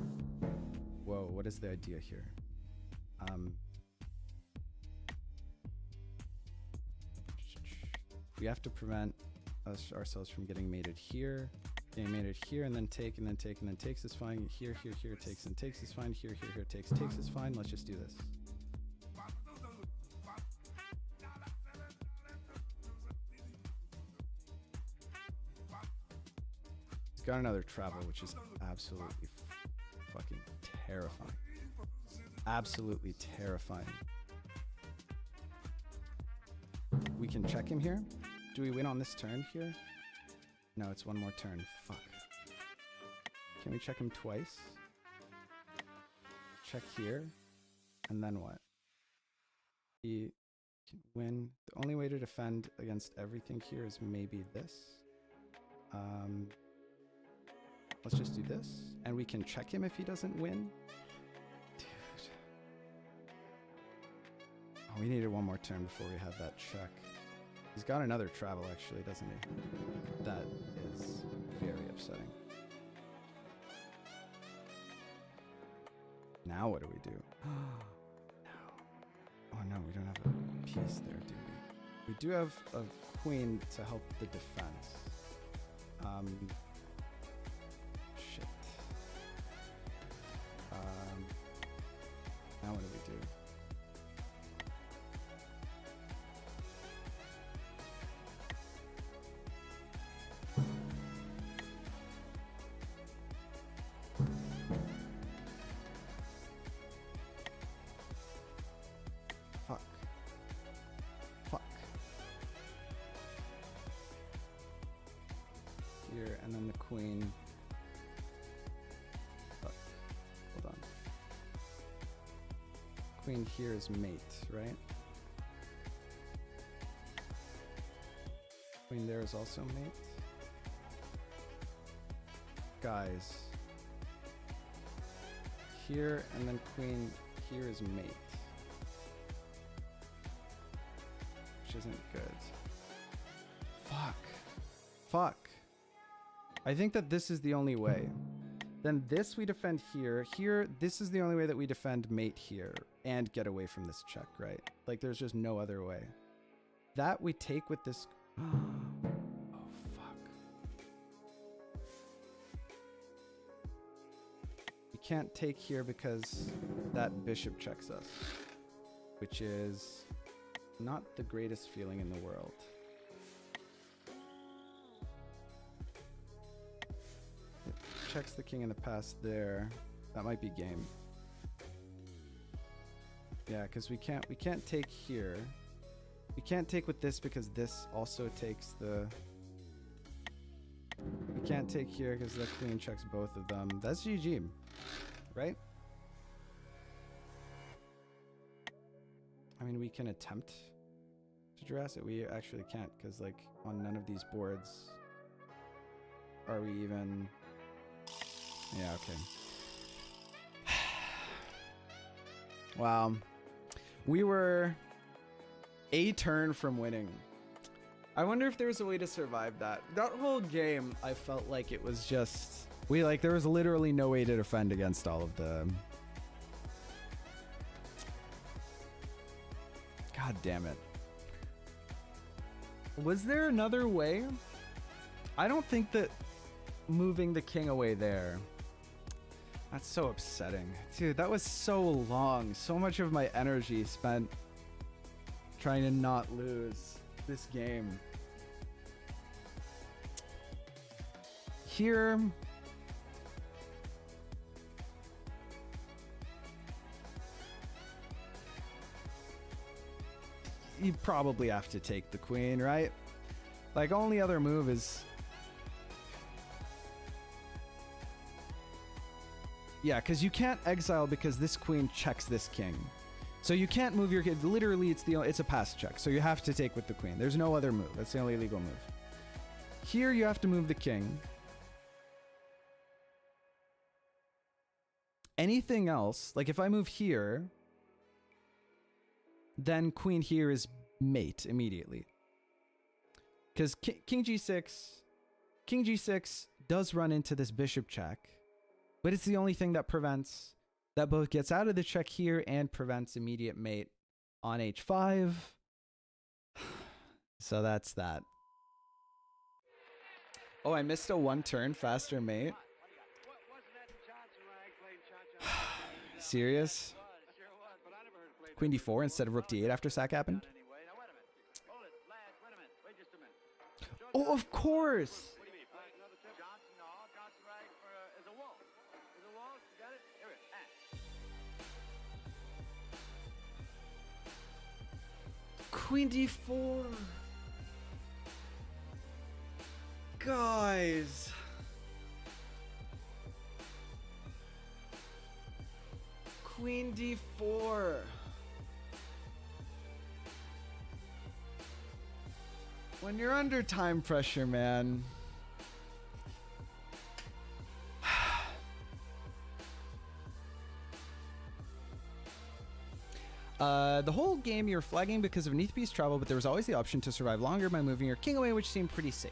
Whoa, what is the idea here? We have to prevent ourselves from getting mated here, getting mated here, and then take, and then take, and then takes is fine. Here, here, here, takes and takes is fine. Here, here, here, takes is fine. Let's just do this. He's got another travel, which is absolutely fucking terrifying. Absolutely terrifying. We can check him here. Do we win on this turn here? No, it's one more turn. Fuck. Can we check him twice? Check here. And then what? He can win. The only way to defend against everything here is maybe this. Let's just do this. And we can check him if he doesn't win. Dude. Oh, we needed one more turn before we have that check. He's got another travel, actually, doesn't he? That is very upsetting. Now what do we do? No. Oh no, we don't have a piece there, do we? We do have a queen to help the defense. Shit. Now what do we do? Here, and then the queen. Fuck. Hold on. Queen here is mate, right? Queen there is also mate. Guys. Here, and then queen here is mate. Which isn't good. Fuck. Fuck. I think that this is the only way. Then this we defend here. Here, this is the only way that we defend mate here and get away from this check, right? Like, there's just no other way. That we take with this... Oh, fuck. We can't take here because that bishop checks us, which is not the greatest feeling in the world. Checks the king in the past there. That might be game. Yeah, because we can't take here. We can't take with this because this also takes the... We can't take here because the queen checks both of them. That's GG, right? I mean, we can attempt to dress it. We actually can't because, like, on none of these boards are we even... Yeah, okay. Wow. We were a turn from winning. I wonder if there was a way to survive that. That whole game, I felt like it was just... there was literally no way to defend against all of the... God damn it. Was there another way? I don't think that moving the king away there... That's so upsetting. Dude, that was so long. So much of my energy spent trying to not lose this game. Here... You probably have to take the queen, right? Like, only other move is... Yeah, because you can't exile because this queen checks this king. So you can't move your kid. Literally, it's a pass check. So you have to take with the queen. There's no other move. That's the only legal move. Here, you have to move the king. Anything else, like if I move here, then queen here is mate immediately. Because king g6 does run into this bishop check. But it's the only thing that prevents, that both gets out of the check here and prevents immediate mate on h5. So that's that. Oh, I missed a one turn faster mate. Serious? Queen d4 instead of rook d8 after sack happened? Oh, of course! Queen d4. Guys. Queen d4. When you're under time pressure, man. The whole game you were flagging because of Neath Beast travel, but there was always the option to survive longer by moving your king away, which seemed pretty safe.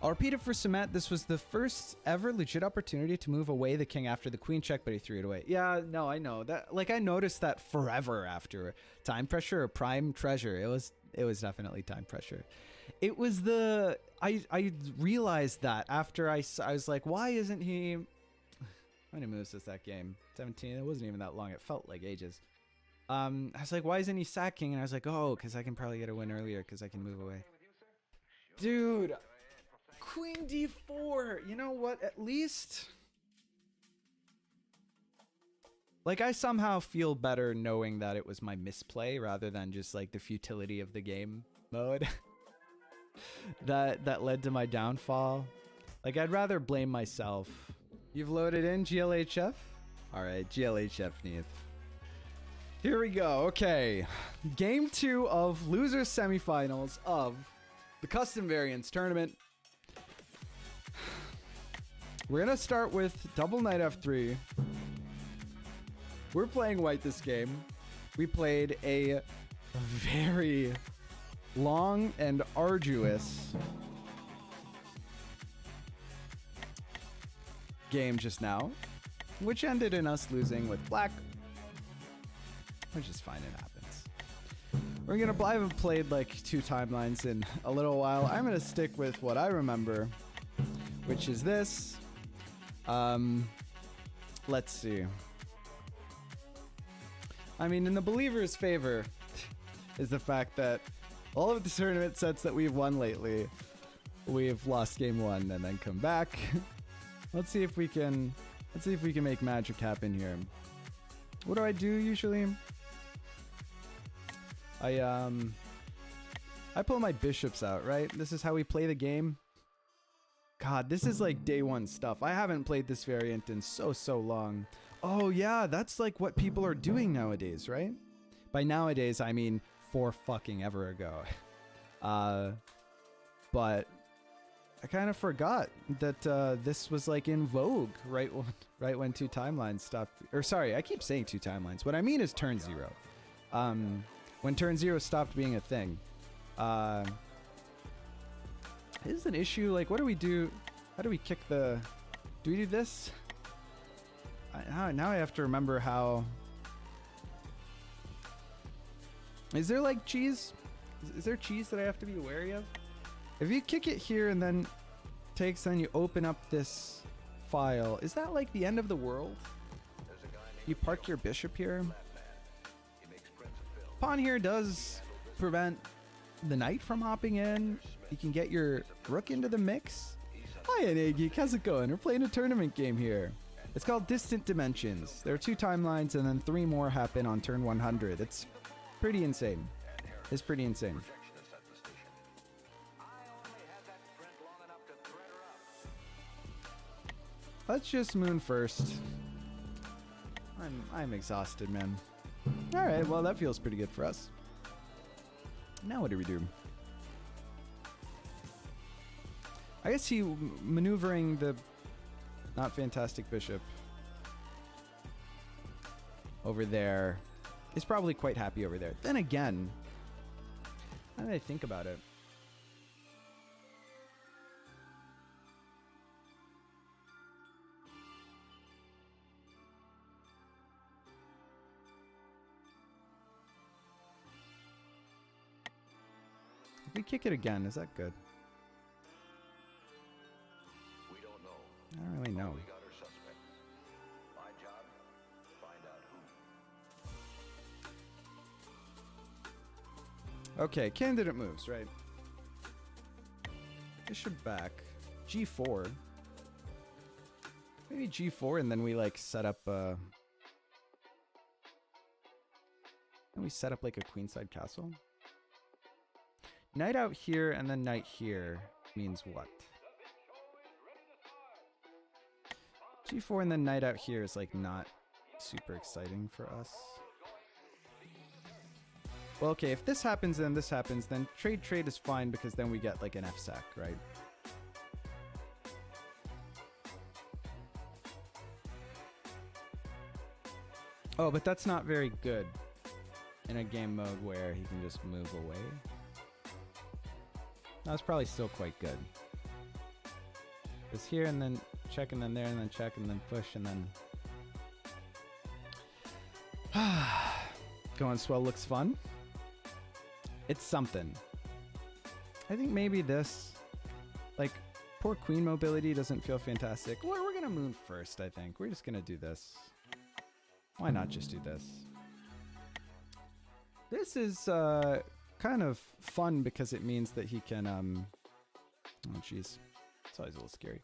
I'll repeat it for Samet. This was the first ever legit opportunity to move away the king after the queen check, but he threw it away. Yeah, no, I know that. Like, I noticed that forever after time pressure or prime treasure. It was definitely time pressure. It was the I realized that after I was like, why isn't he? How many moves is that game? 17. It wasn't even that long. It felt like ages. I was like, why isn't he sacking? And I was like, oh, because I can probably get a win earlier because I can move away. Dude, Queen d4. You know what? At least, like, I somehow feel better knowing that it was my misplay rather than just like the futility of the game mode that led to my downfall. Like, I'd rather blame myself. You've loaded in GLHF? All right, GLHF Neath. Here we go. Okay. Game 2 of losers semifinals of the Custom Variants Tournament. We're going to start with double knight f3. We're playing white this game. We played a very long and arduous game just now, which ended in us losing with black, which is fine, it happens. I haven't played like 2 timelines in a little while. I'm gonna stick with what I remember, which is this. Let's see. I mean, in the believer's favor is the fact that all of the tournament sets that we've won lately, we've lost game 1 and then come back. Let's see if we can make magic happen here. What do I do usually? I pull my bishops out, right? This is how we play the game. God, this is like day 1 stuff. I haven't played this variant in so long. Oh yeah, that's like what people are doing nowadays, right? By nowadays, I mean 4 fucking ever ago. But I kind of forgot that this was like in vogue right when 2 timelines stopped. Or sorry, I keep saying 2 timelines. What I mean is turn 0. When turn 0 stopped being a thing. This is an issue. Like, what do we do? How do we kick the? Do we do this? Now I have to remember how. Is there like cheese? Is there cheese that I have to be wary of? If you kick it here and then takes, then you open up this file. Is that like the end of the world? You park your bishop here. Pawn here does prevent the knight from hopping in. You can get your rook into the mix. Hi, Anagi. How's it going? We're playing a tournament game here. It's called Distant Dimensions. There are 2 timelines and then 3 more happen on turn 100. It's pretty insane. It's pretty insane. Let's just moon first. I'm exhausted, man. All right, well that feels pretty good for us. Now what do we do? I guess he maneuvering the not fantastic bishop over there is probably quite happy over there. Then again, how did I think about it? If we kick it again, is that good? don't really know. We got our suspect. My job, find out who. Okay, candidate moves, right? Bishop back. G4. Maybe G4 and then we like set up and we set up like a queenside castle. Knight out here and then knight here means what? G4 and then knight out here is like not super exciting for us. Well, okay, if this happens and this happens, then trade is fine because then we get like an F-sack, right? Oh, but that's not very good in a game mode where he can just move away. That's probably still quite good. It's here and then check and then there and then check and then push and then... Going swell looks fun. It's something. I think maybe this, like, poor queen mobility doesn't feel fantastic. Well, we're gonna moon first, I think. We're just gonna do this. Why not just do this? This is kind of fun because it means that he can, oh jeez, it's always a little scary.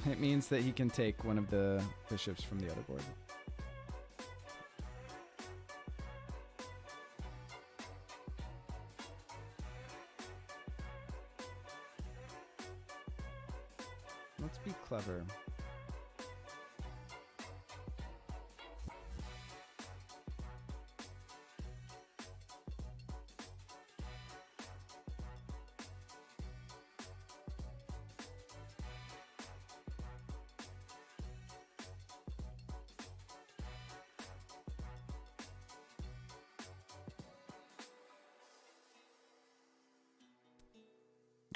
It means that he can take one of the bishops from the other board. Let's be clever.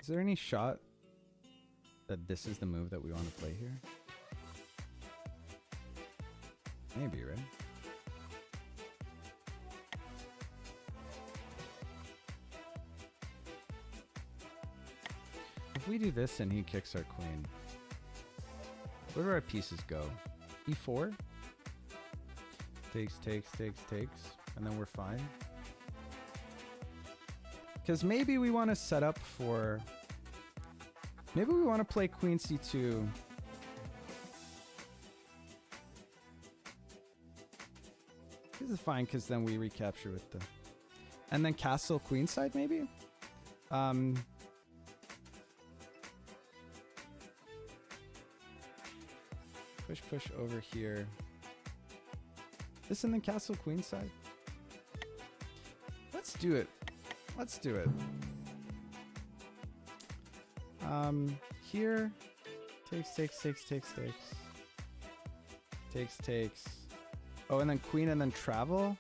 Is there any shot that this is the move that we want to play here? Maybe, right? If we do this and he kicks our queen, where do our pieces go? E4? Takes, and then we're fine. Because maybe we want to set up for... Maybe we want to play queen c2. This is fine because then we recapture with the... And then castle queenside maybe? Push over here. This and then castle queenside. Let's do it. Let's do it. Here, takes. Oh, and then queen and then travel.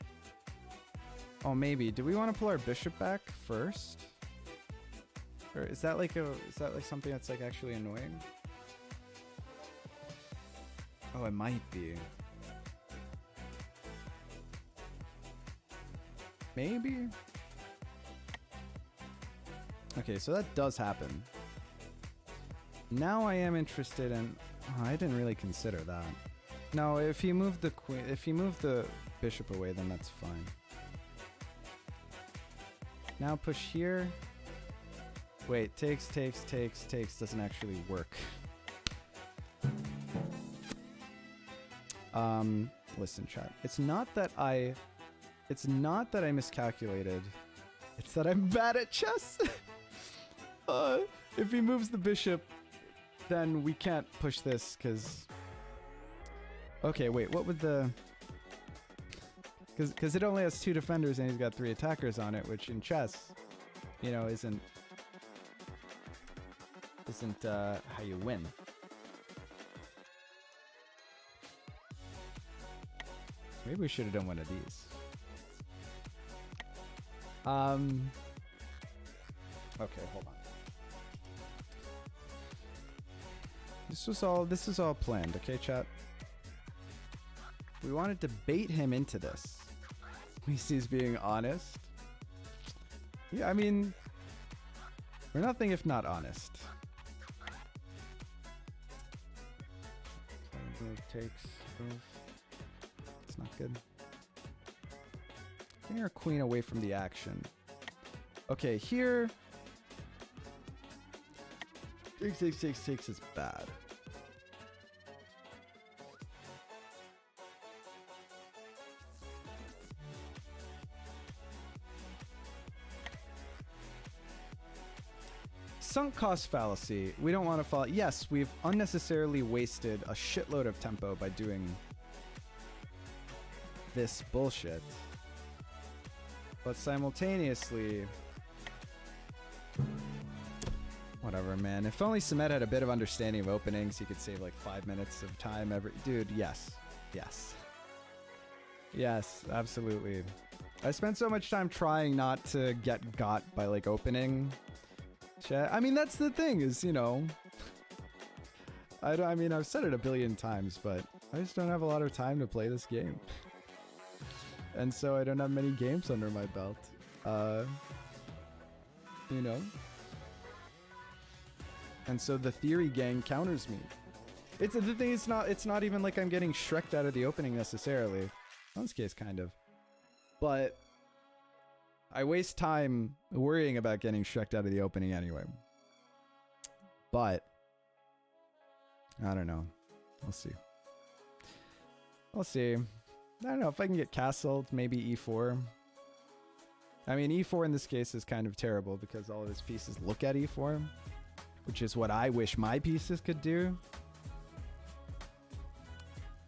Oh, maybe. Do we want to pull our bishop back first? Or is that like something that's like actually annoying? Oh, it might be. Maybe. Okay, so that does happen. Now I am interested in... Oh, I didn't really consider that. No, if you move the queen, if you move the bishop away, then that's fine. Now push here. Wait, takes doesn't actually work. Listen, chat. It's not that I miscalculated. It's that I'm bad at chess. If he moves the bishop, then we can't push this because... Okay, wait, what would the... Because it only has 2 defenders and he's got 3 attackers on it, which in chess, you know, isn't how you win. Maybe we should have done one of these. Okay, hold on. This is all planned, okay, chat? We wanted to bait him into this. He sees being honest. Yeah, I mean, We're nothing if not honest. Okay, move takes, move. It's not good. Getting our queen away from the action. Okay, here. Takes is bad. Sunk cost fallacy. We don't want to fall. Yes, we've unnecessarily wasted a shitload of tempo by doing this bullshit. But simultaneously, whatever, man. If only Samet had a bit of understanding of openings, he could save like 5 minutes of time every. Dude, yes. Yes. Yes, absolutely. I spent so much time trying not to get got by like opening. I mean, that's the thing is, you know, I mean, I've said it a billion times, but I just don't have a lot of time to play this game. And so I don't have many games under my belt. You know? And so the theory gang counters me. It's the thing, it's not even like I'm getting Shrek'd out of the opening necessarily. In this case, kind of. But I waste time worrying about getting Shrek'd out of the opening anyway. But I don't know. We'll see. We'll see. I don't know if I can get castled, maybe e4. I mean, e4 in this case is kind of terrible because all of his pieces look at e4, which is what I wish my pieces could do.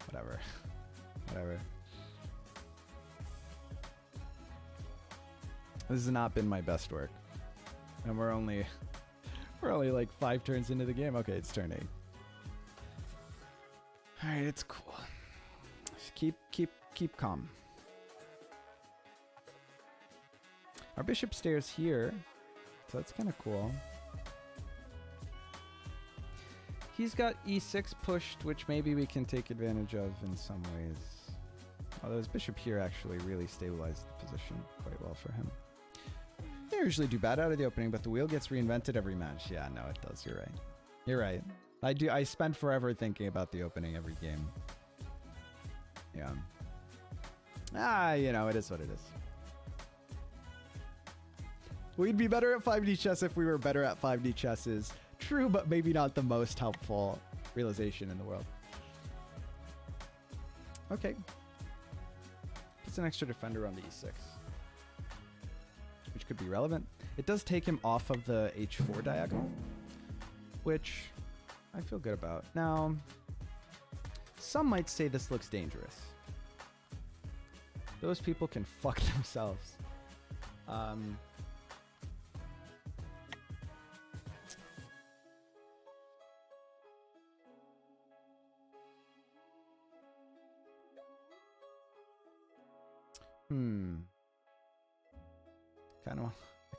Whatever. Whatever. This has not been my best work. And we're only like 5 turns into the game. Okay, it's turn 8. Alright, it's cool. Just keep calm. Our bishop stairs here, so that's kind of cool. He's got e6 pushed, which maybe we can take advantage of in some ways. Although his bishop here actually really stabilized the position quite well for him. They usually do bad out of the opening, but the wheel gets reinvented every match. Yeah, no, it does. You're right. You're right. I spend forever thinking about the opening every game. Yeah. You know, it is what it is. We'd be better at 5D chess if we were better at 5D chess is true, but maybe not the most helpful realization in the world. Okay. Puts an extra defender on the e6. Which could be relevant. It does take him off of the h4 diagonal, which I feel good about. Now, some might say this looks dangerous. Those people can fuck themselves. I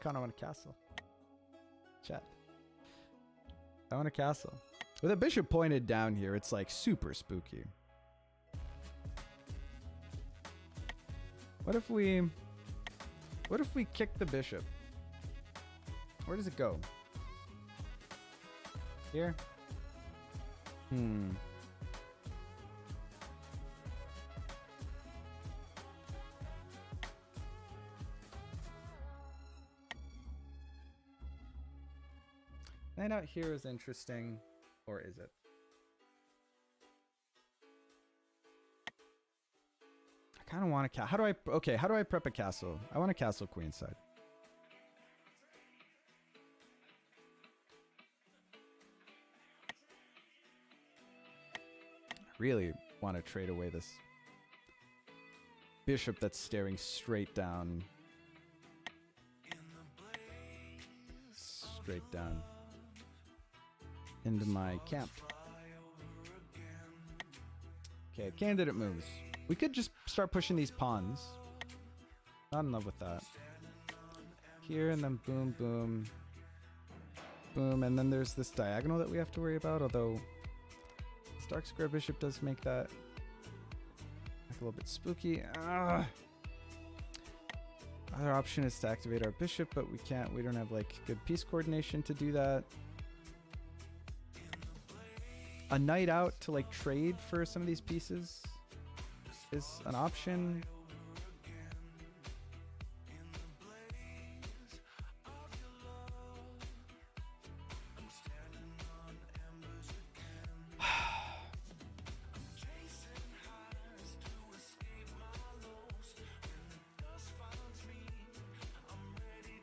kind of want a castle. Chat. I want a castle. With a bishop pointed down here, it's like super spooky. What if we kick the bishop? Where does it go? Here? Knight out here is interesting, or is it? I kind of want a castle. How do I prep a castle? I want a castle queenside. I really want to trade away this bishop that's staring straight down. Straight down into my camp. Okay, candidate moves. We could just start pushing these pawns. Not in love with that. Here and then boom, boom, boom, and then there's this diagonal that we have to worry about, although this dark square bishop does make that a little bit spooky. Other option is to activate our bishop, but we can't. We don't have like good piece coordination to do that. A knight out to like trade for some of these pieces is an option.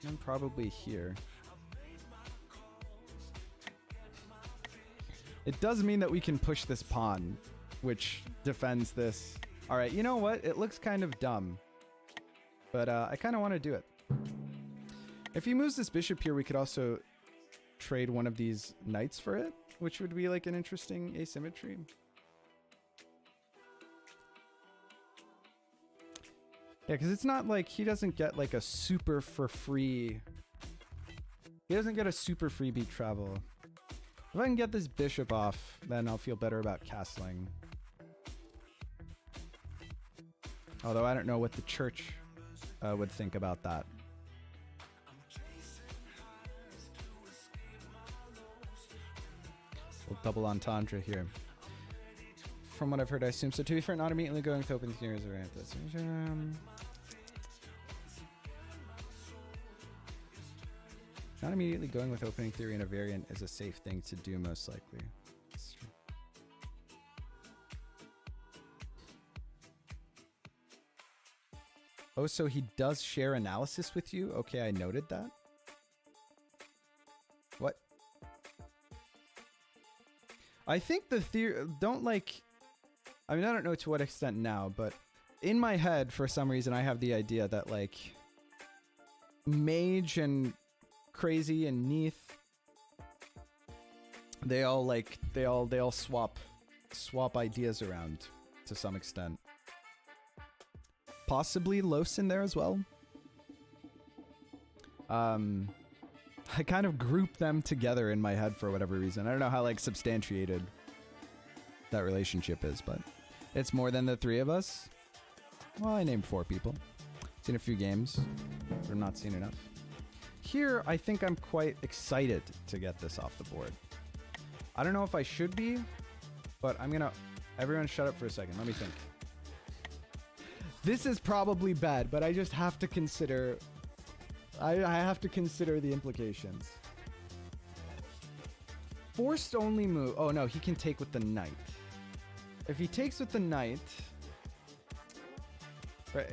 I'm probably here. It does mean that we can push this pawn, which defends this. All right, you know what? It looks kind of dumb, but I kind of want to do it. If he moves this bishop here, we could also trade one of these knights for it, which would be like an interesting asymmetry. Yeah, because it's not like he doesn't get like a super for free. He doesn't get a super freebie travel. If I can get this bishop off, then I'll feel better about castling. Although I don't know what the church would think about that. We'll double entendre here. From what I've heard, I assume so. To be fair, not immediately going with open theories around this. Not immediately going with opening theory in a variant is a safe thing to do, most likely. Oh, so he does share analysis with you? Okay, I noted that. What? I think the theory... Don't like... I mean, I don't know to what extent now, but in my head, for some reason, I have the idea that, like, Mage and Crazy and Neath, they all swap ideas around to some extent. Possibly Los in there as well. I kind of group them together in my head for whatever reason. I don't know how like substantiated that relationship is, but it's more than the three of us. Well, I named 4 people. Seen a few games, but I'm not seen enough. Here, I think I'm quite excited to get this off the board. I don't know if I should be, but I'm gonna... Everyone shut up for a second. Let me think. This is probably bad, but I just have to consider... I have to consider the implications. Forced only move... Oh, no, he can take with the knight. If he takes with the knight...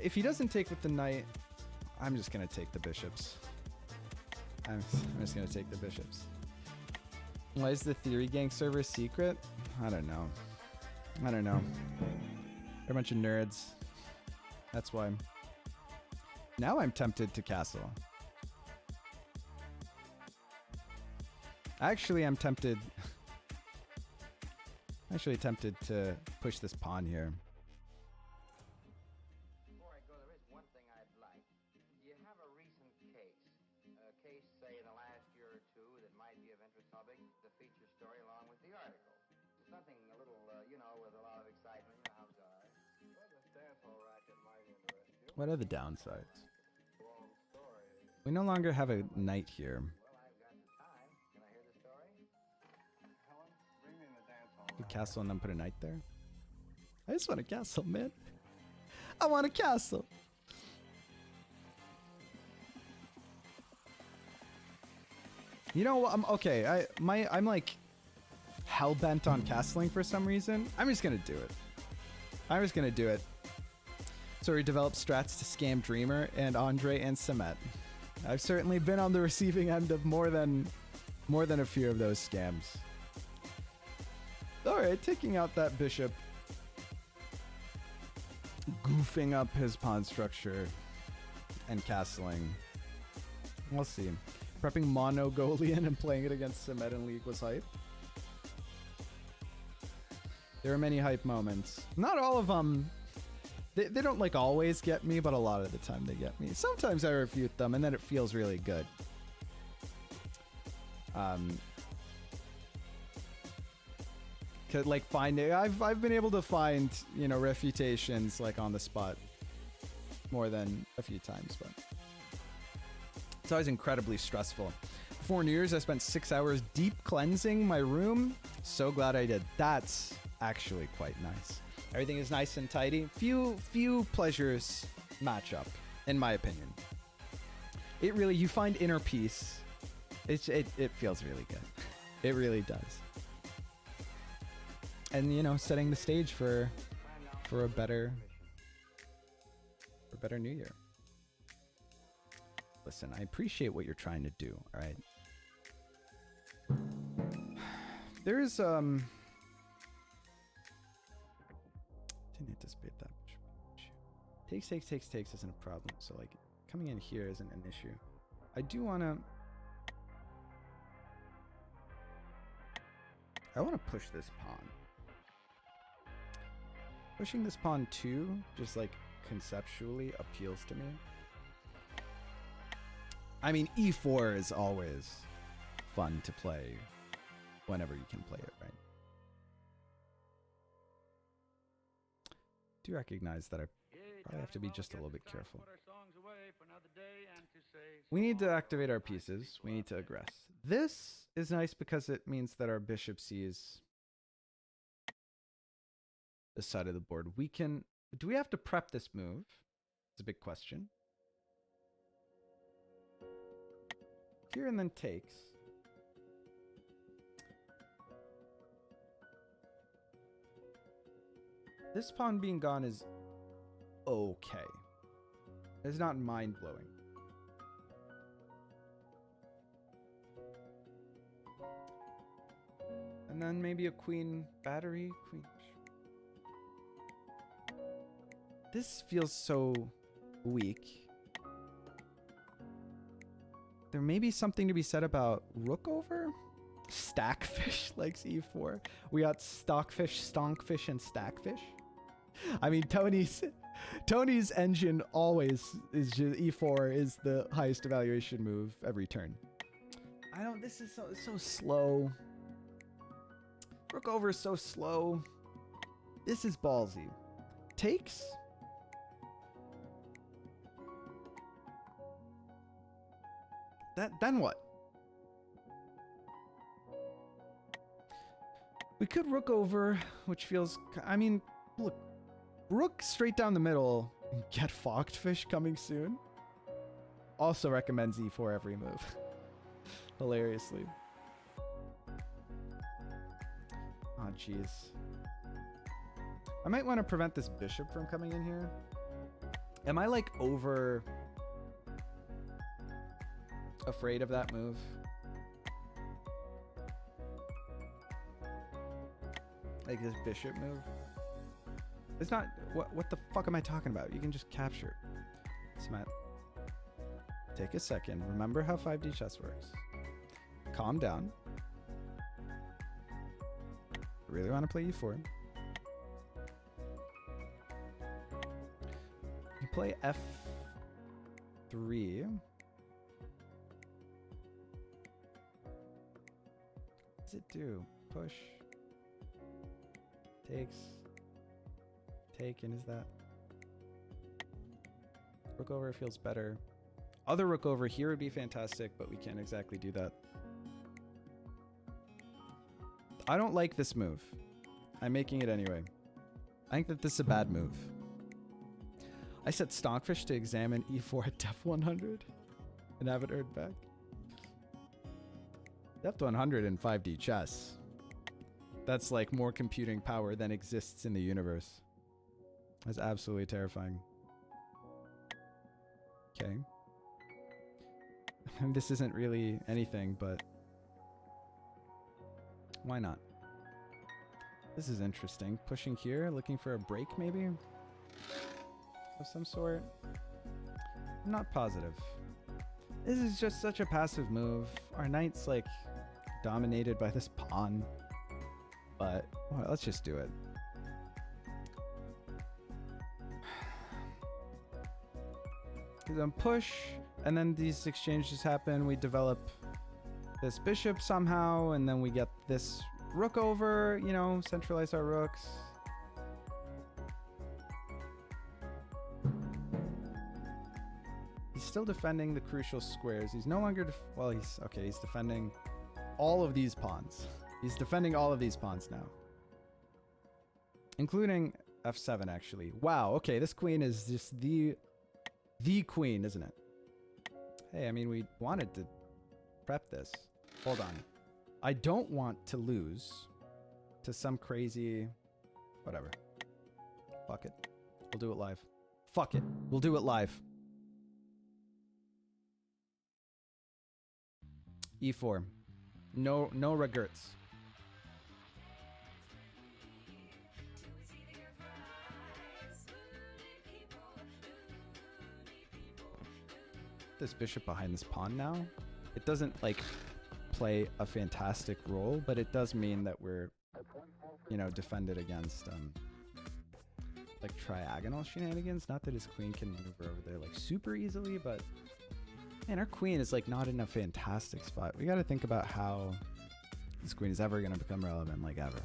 If he doesn't take with the knight, I'm just gonna take the bishops. I'm just gonna take the bishops. Why is the Theory Gang server secret? I don't know. I don't know. They're a bunch of nerds. That's why. Now I'm tempted to castle. Actually, I'm tempted... Actually tempted to push this pawn here. Before I go, there is one thing I'd like. Do you have a recent case? A case, say, in the last year or two that might be of interest? How big the feature story along with the article? Something a little, you know, with a lot of excitement. You know how it's all right. Well, this dance hall racket might interest you. What are the downsides? We no longer have a knight here. Well, I've got the time. Can I hear the story? Helen, bring me in the dance hall. You castle and then put a knight there? I just want a castle, man. I want a castle. You know what? Okay. I'm like hell bent on castling for some reason. I'm just gonna do it. I'm just gonna do it. So we developed strats to scam Dreamer and Andre and Samet. I've certainly been on the receiving end of more than a few of those scams. All right, taking out that bishop, goofing up his pawn structure, and castling. We'll see. Prepping Monogolian and playing it against Samet in League was hype. There are many hype moments. Not all of them. They don't like always get me, but a lot of the time they get me. Sometimes I refute them, and then it feels really good. Could like finding I've been able to find, you know, refutations like on the spot more than a few times, but It's always incredibly stressful. Before New Year's, I spent 6 hours deep cleansing my room. So glad I did. That's actually quite nice. Everything is nice and tidy. Few pleasures match up, in my opinion. It really, you find inner peace. It feels really good. It really does. And you know, setting the stage for a better New Year. Listen, I appreciate what you're trying to do. All right. There's didn't anticipate that. Takes isn't a problem. So like coming in here isn't an issue. I do wanna push this pawn. Pushing this pawn too, just like conceptually appeals to me. I mean, e4 is always fun to play whenever you can play it, right? Do recognize that I probably have to be just a little bit careful. We need to activate our pieces. We need to aggress. This is nice because it means that our bishop sees this side of the board. We can... Do we have to prep this move? It's a big question. Here and then takes. This pawn being gone is okay. It's not mind-blowing. And then maybe a queen battery. Queen. This feels so weak. There may be something to be said about rook over? Stackfish likes e4. We got stockfish, stonkfish, and stackfish. I mean, Tony's engine always is just e4 is the highest evaluation move every turn. I don't. This is so slow. Rook over is so slow. This is ballsy. Takes. Then what? We could rook over, which feels... I mean, look. Rook straight down the middle. Get fogged fish coming soon. Also recommends e4 every move. Hilariously. Oh, jeez. I might want to prevent this bishop from coming in here. Am I, like, over... afraid of that move? Like this bishop move? It's not... What the fuck am I talking about? You can just capture. Smat. Take a second. Remember how 5D chess works. Calm down. Really want to play e4. You play f3. What does it do? Push. Takes. Taken, is that? Rook over feels better. Other rook over here would be fantastic, but we can't exactly do that. I don't like this move. I'm making it anyway. I think that this is a bad move. I set Stockfish to examine e4 at def 100 and have it earned back. Depth 100 in 5D chess. That's like more computing power than exists in the universe. That's absolutely terrifying. Okay. This isn't really anything, but why not? This is interesting. Pushing here, looking for a break maybe? Of some sort? I'm not positive. This is just such a passive move. Our knight's like dominated by this pawn. But well, let's just do it. Because then push, and then these exchanges happen. We develop this bishop somehow, and then we get this rook over, you know, centralize our rooks. He's still defending the crucial squares. He's no longer, well, he's, okay, he's defending all of these pawns. He's defending all of these pawns now. Including f7, actually. Wow, okay, this queen is just the queen, isn't it? Hey, I mean, we wanted to prep this. Hold on. I don't want to lose to some crazy... Whatever. Fuck it. We'll do it live. Fuck it. We'll do it live. E4. No regrets. This bishop behind this pawn now. It doesn't like play a fantastic role, but it does mean that we're, you know, defended against like triagonal shenanigans. Not that his queen can maneuver over there like super easily, but man, our queen is like not in a fantastic spot. We got to think about how this queen is ever going to become relevant, like ever.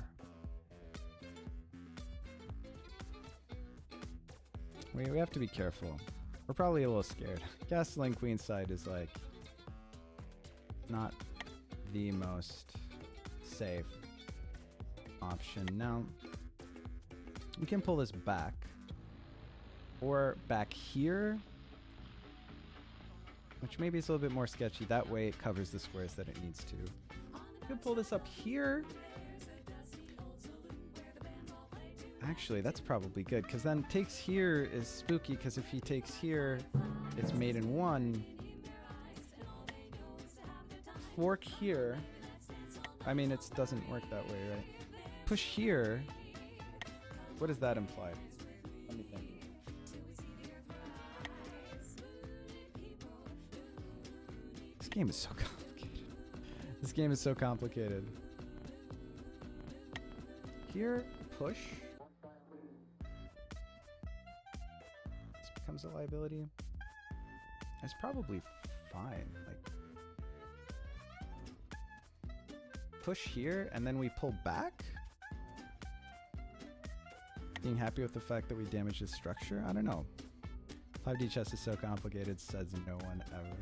We have to be careful. We're probably a little scared. Castling queenside is like not the most safe option. Now, we can pull this back or back here, which maybe is a little bit more sketchy. That way it covers the squares that it needs to. We can pull this up here. Actually, that's probably good, because then takes here is spooky, because if he takes here, it's mate in one. Fork here. I mean, it doesn't work that way, right? Push here. What does that imply? Let me think. This game is so complicated. This game is so complicated. Here, push. This becomes a liability. It's probably fine. Like, push here, and then we pull back? Being happy with the fact that we damaged his structure? I don't know. 5D chess is so complicated, says no one ever.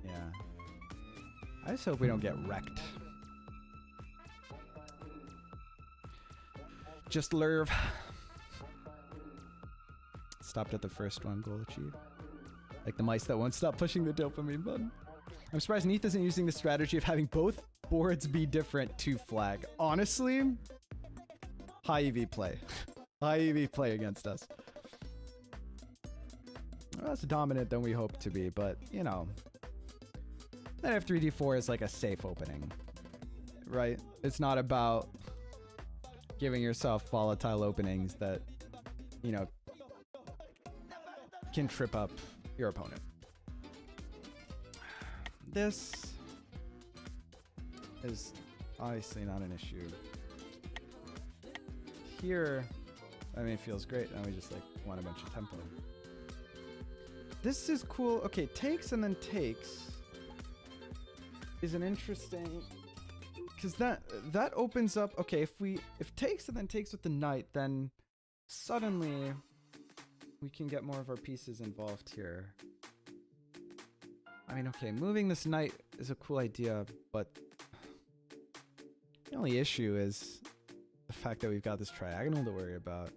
Yeah. I just hope we don't get wrecked. Just lerv. Stopped at the first one, goal achieved. Like the mice that won't stop pushing the dopamine button. I'm surprised Neath isn't using the strategy of having both boards be different to flag. Honestly, high EV play. High EV play against us. Less dominant than we hope to be, but, you know. That F3D4 is like a safe opening, right? It's not about giving yourself volatile openings that, you know, can trip up your opponent. This is obviously not an issue. Here, I mean, it feels great. And we just like want a bunch of tempo. This is cool. Okay, takes and then takes is an interesting, because that opens up. Okay, if takes and then takes with the knight, then suddenly we can get more of our pieces involved here. I mean, okay, moving this knight is a cool idea, but the only issue is the fact that we've got this triagonal to worry about,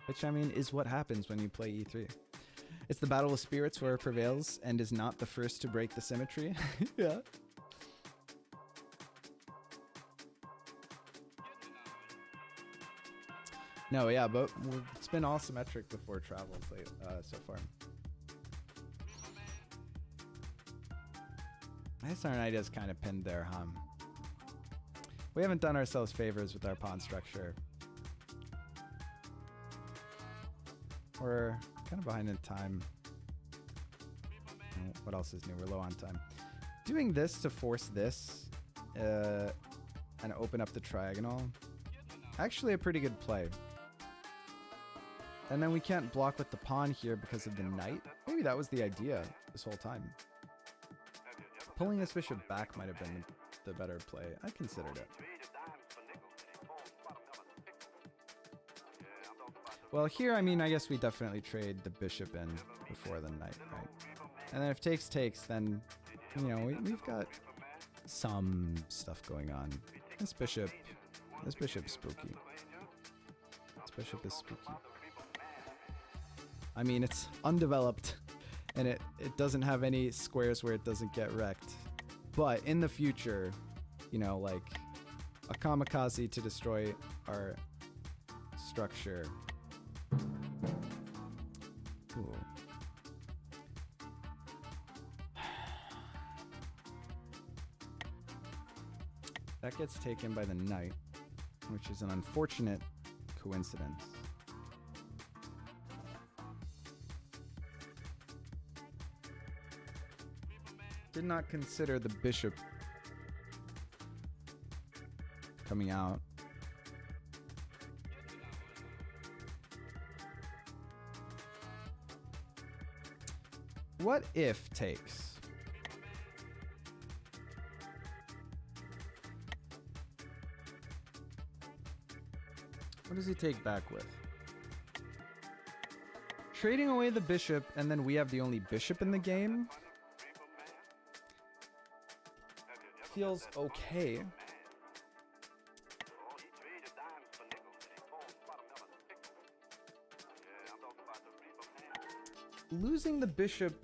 which, I mean, is what happens when you play e3. It's the battle of spirits where it prevails and is not the first to break the symmetry. Yeah. No, yeah, but it's been all symmetric before travel so far. I guess our knight is kind of pinned there, huh? We haven't done ourselves favors with our pawn structure. We're kind of behind in time. What else is new? We're low on time. Doing this to force this and open up the triagonal, actually a pretty good play. And then we can't block with the pawn here because of the knight. Maybe that was the idea this whole time. Pulling this bishop back might have been the better play. I considered it. Well, here, I mean, I guess we definitely trade the bishop in. before the knight, right? And then if takes, then, you know, we've got some stuff going on. This bishop's spooky. This bishop is spooky. I mean, it's undeveloped, and it doesn't have any squares where it doesn't get wrecked. But in the future, you know, like a kamikaze to destroy our structure. Ooh. That gets taken by the knight, which is an unfortunate coincidence. Did not consider the bishop coming out. What if takes? What does he take back with? Trading away the bishop, and then we have the only bishop in the game? Feels okay. Losing the bishop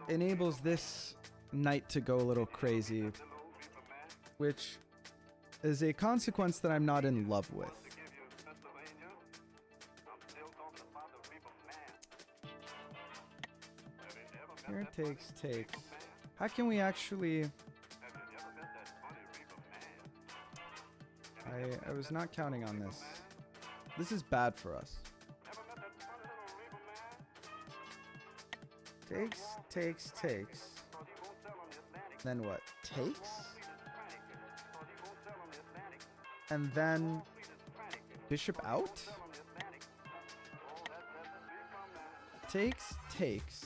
enables this knight to go a little crazy, which is a consequence that I'm not in love with. Here takes. How can we actually... I was not counting on this. This is bad for us. Takes. Then what? Takes? And then bishop out? Takes. Takes.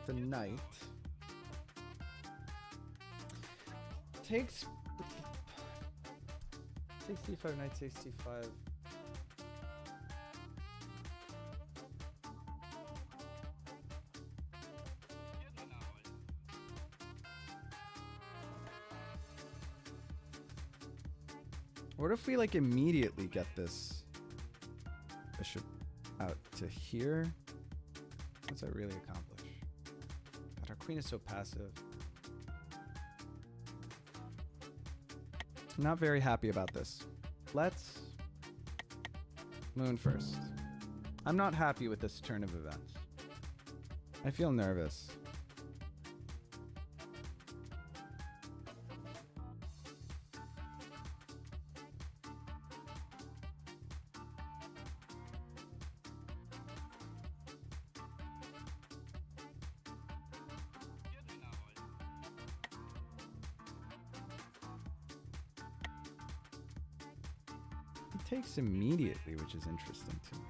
The knight. Takes d5, knight takes d5. What if we like immediately get this bishop out to here? What does that really accomplish? God, our queen is so passive. Not very happy about this. Let's moon first. I'm not happy with this turn of events. I feel nervous. Takes immediately, which is interesting to me.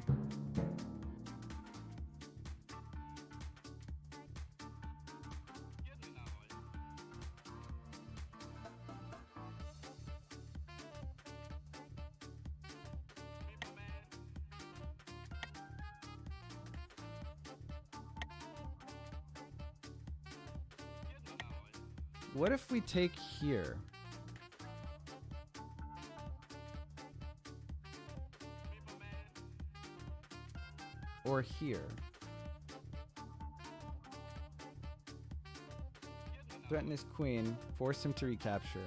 What if we take here? Or here. Threaten his queen, force him to recapture.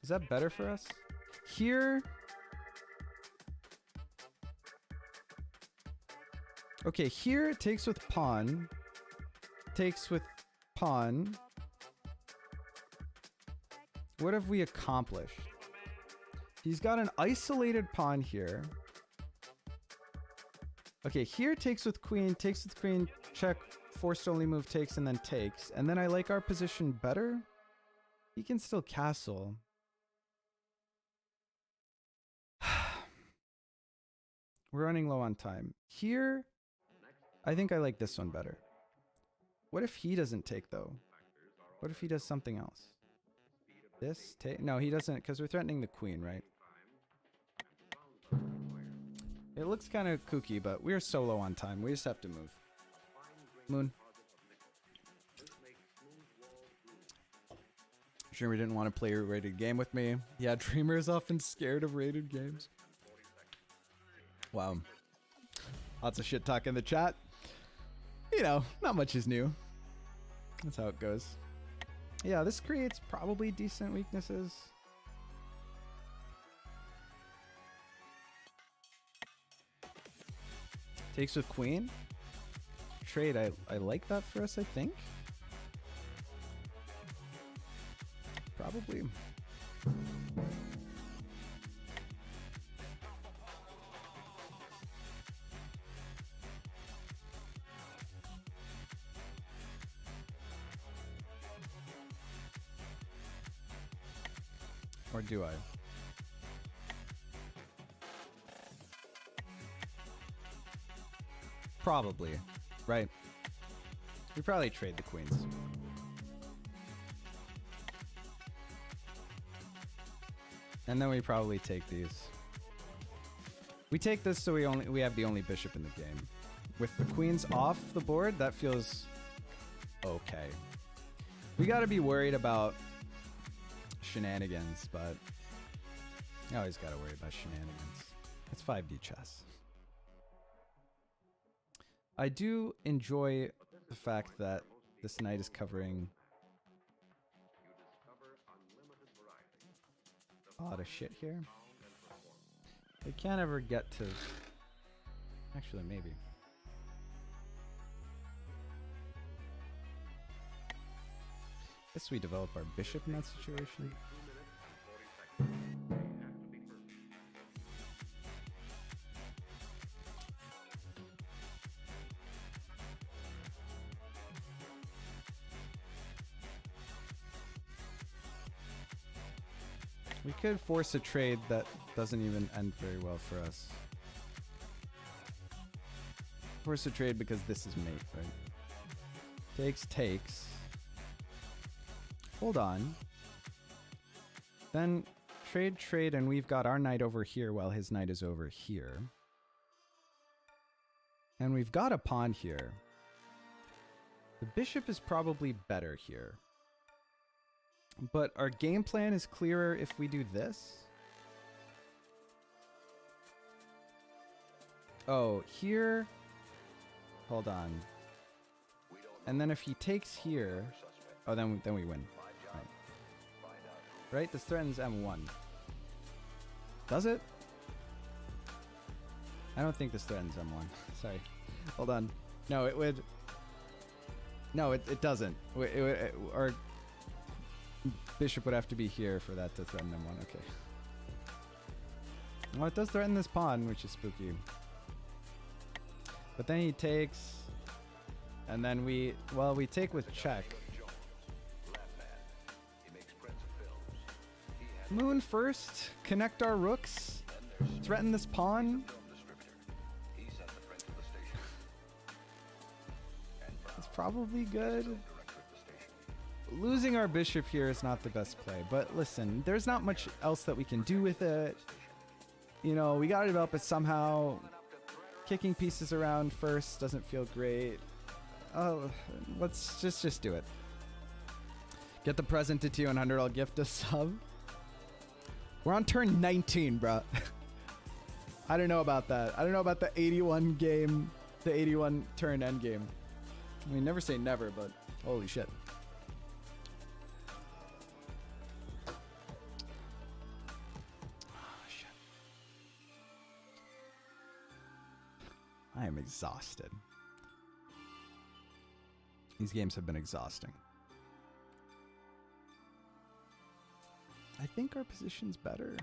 Is that better for us? Here. Okay, here it takes with pawn. Takes with pawn. What have we accomplished? He's got an isolated pawn here. Okay, here takes with queen, check, forced to only move takes, and then takes. And then I like our position better. He can still castle. We're running low on time. Here, I think I like this one better. What if he doesn't take though? What if he does something else? This take? No, he doesn't, because we're threatening the queen, right? It looks kind of kooky, but we're so low on time. We just have to move. Moon. Dreamer didn't want to play a rated game with me. Yeah, Dreamer is often scared of rated games. Wow. Lots of shit talk in the chat. You know, not much is new. That's how it goes. Yeah, this creates probably decent weaknesses. Takes with queen. Trade, I like that for us, I think. Probably. Or do I? Probably, right? We probably trade the queens. And then we probably take these. We take this so we have the only bishop in the game. With the queens off the board, that feels okay. We gotta be worried about shenanigans, but you always gotta worry about shenanigans. It's 5D chess. I do enjoy the fact that this knight is covering a lot of shit here. They can't ever get to... Actually, maybe. Guess we develop our bishop in that situation. We could force a trade that doesn't even end very well for us. Force a trade because this is mate, right? Takes, takes. Hold on. Then trade, trade, and we've got our knight over here while his knight is over here. And we've got a pawn here. The bishop is probably better here. But our game plan is clearer if we do this. Oh, here. Hold on. And then if he takes here, oh, then we win. Right. Right? This threatens M1. Does it? I don't think this threatens M1. Sorry. Hold on. No, it would. No, it doesn't. Our bishop would have to be here for that to threaten M1. Okay. Well, it does threaten this pawn, which is spooky. But then he takes, and then we take with check. Moon first, connect our rooks, threaten this pawn. It's probably good. Losing our bishop here is not the best play, but listen, there's not much else that we can do with it. You know, we gotta develop it somehow. Kicking pieces around first doesn't feel great. Oh, let's just do it. Get the present to 200, I'll gift a sub. We're on turn 19, bruh. I don't know about that. I don't know about the 81 game, the 81 turn end game. I mean, never say never, but holy shit. I am exhausted. These games have been exhausting. I think our position's better.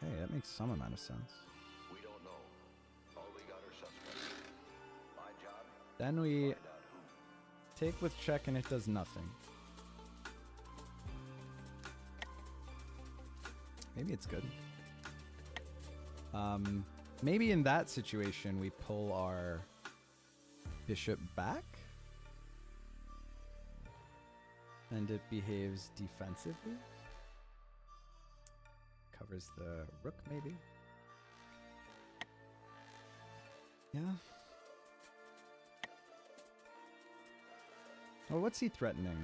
Hey, that makes some amount of sense. We don't know. All we got are suspects. My job. Then we take with check and it does nothing. Maybe it's good. Maybe in that situation we pull our bishop back. And it behaves defensively. Covers the rook, maybe. Yeah. Well, what's he threatening?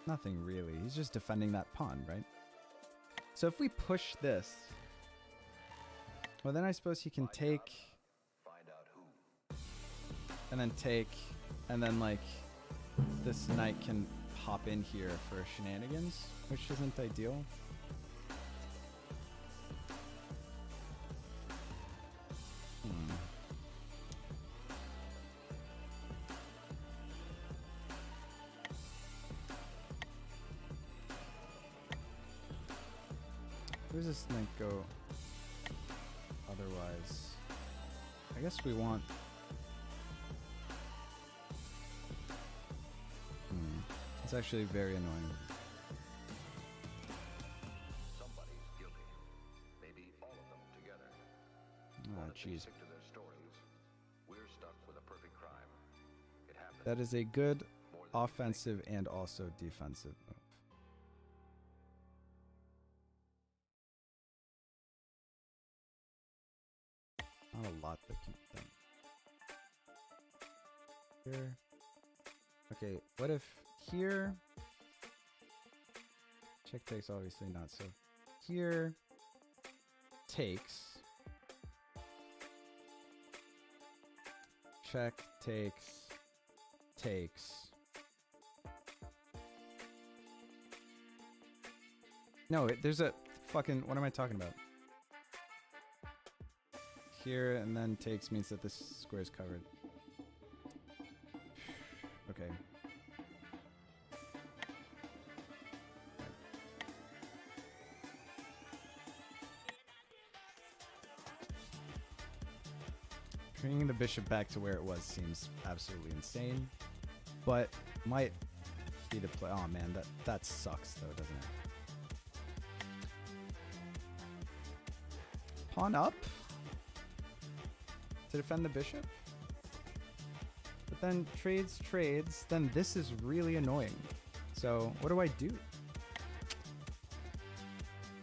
Nothing really. He's just defending that pawn, right? So if we push this, well, then I suppose he can take, Find out who. and then take, and then like this knight can hop in here for shenanigans, which isn't ideal. Where's this knight go? Otherwise, I guess we want. It's actually very annoying. Somebody's guilty. Maybe all of them together. Oh, If they jeez. stick to their stories, we're stuck with a perfect crime. It happened. That is a good more than we think. offensive and also defensive move. Not a lot that can be done. Here. Okay, what if here? Check takes, obviously not. So here takes. Check takes. Takes. No, there's a fucking. What am I talking about? Here and then takes means that this square is covered. Okay. Bringing the bishop back to where it was seems absolutely insane, but might be the play. Oh man, that sucks though, doesn't it? Pawn up to defend the bishop, but then trades, then this is really annoying. So what do I do?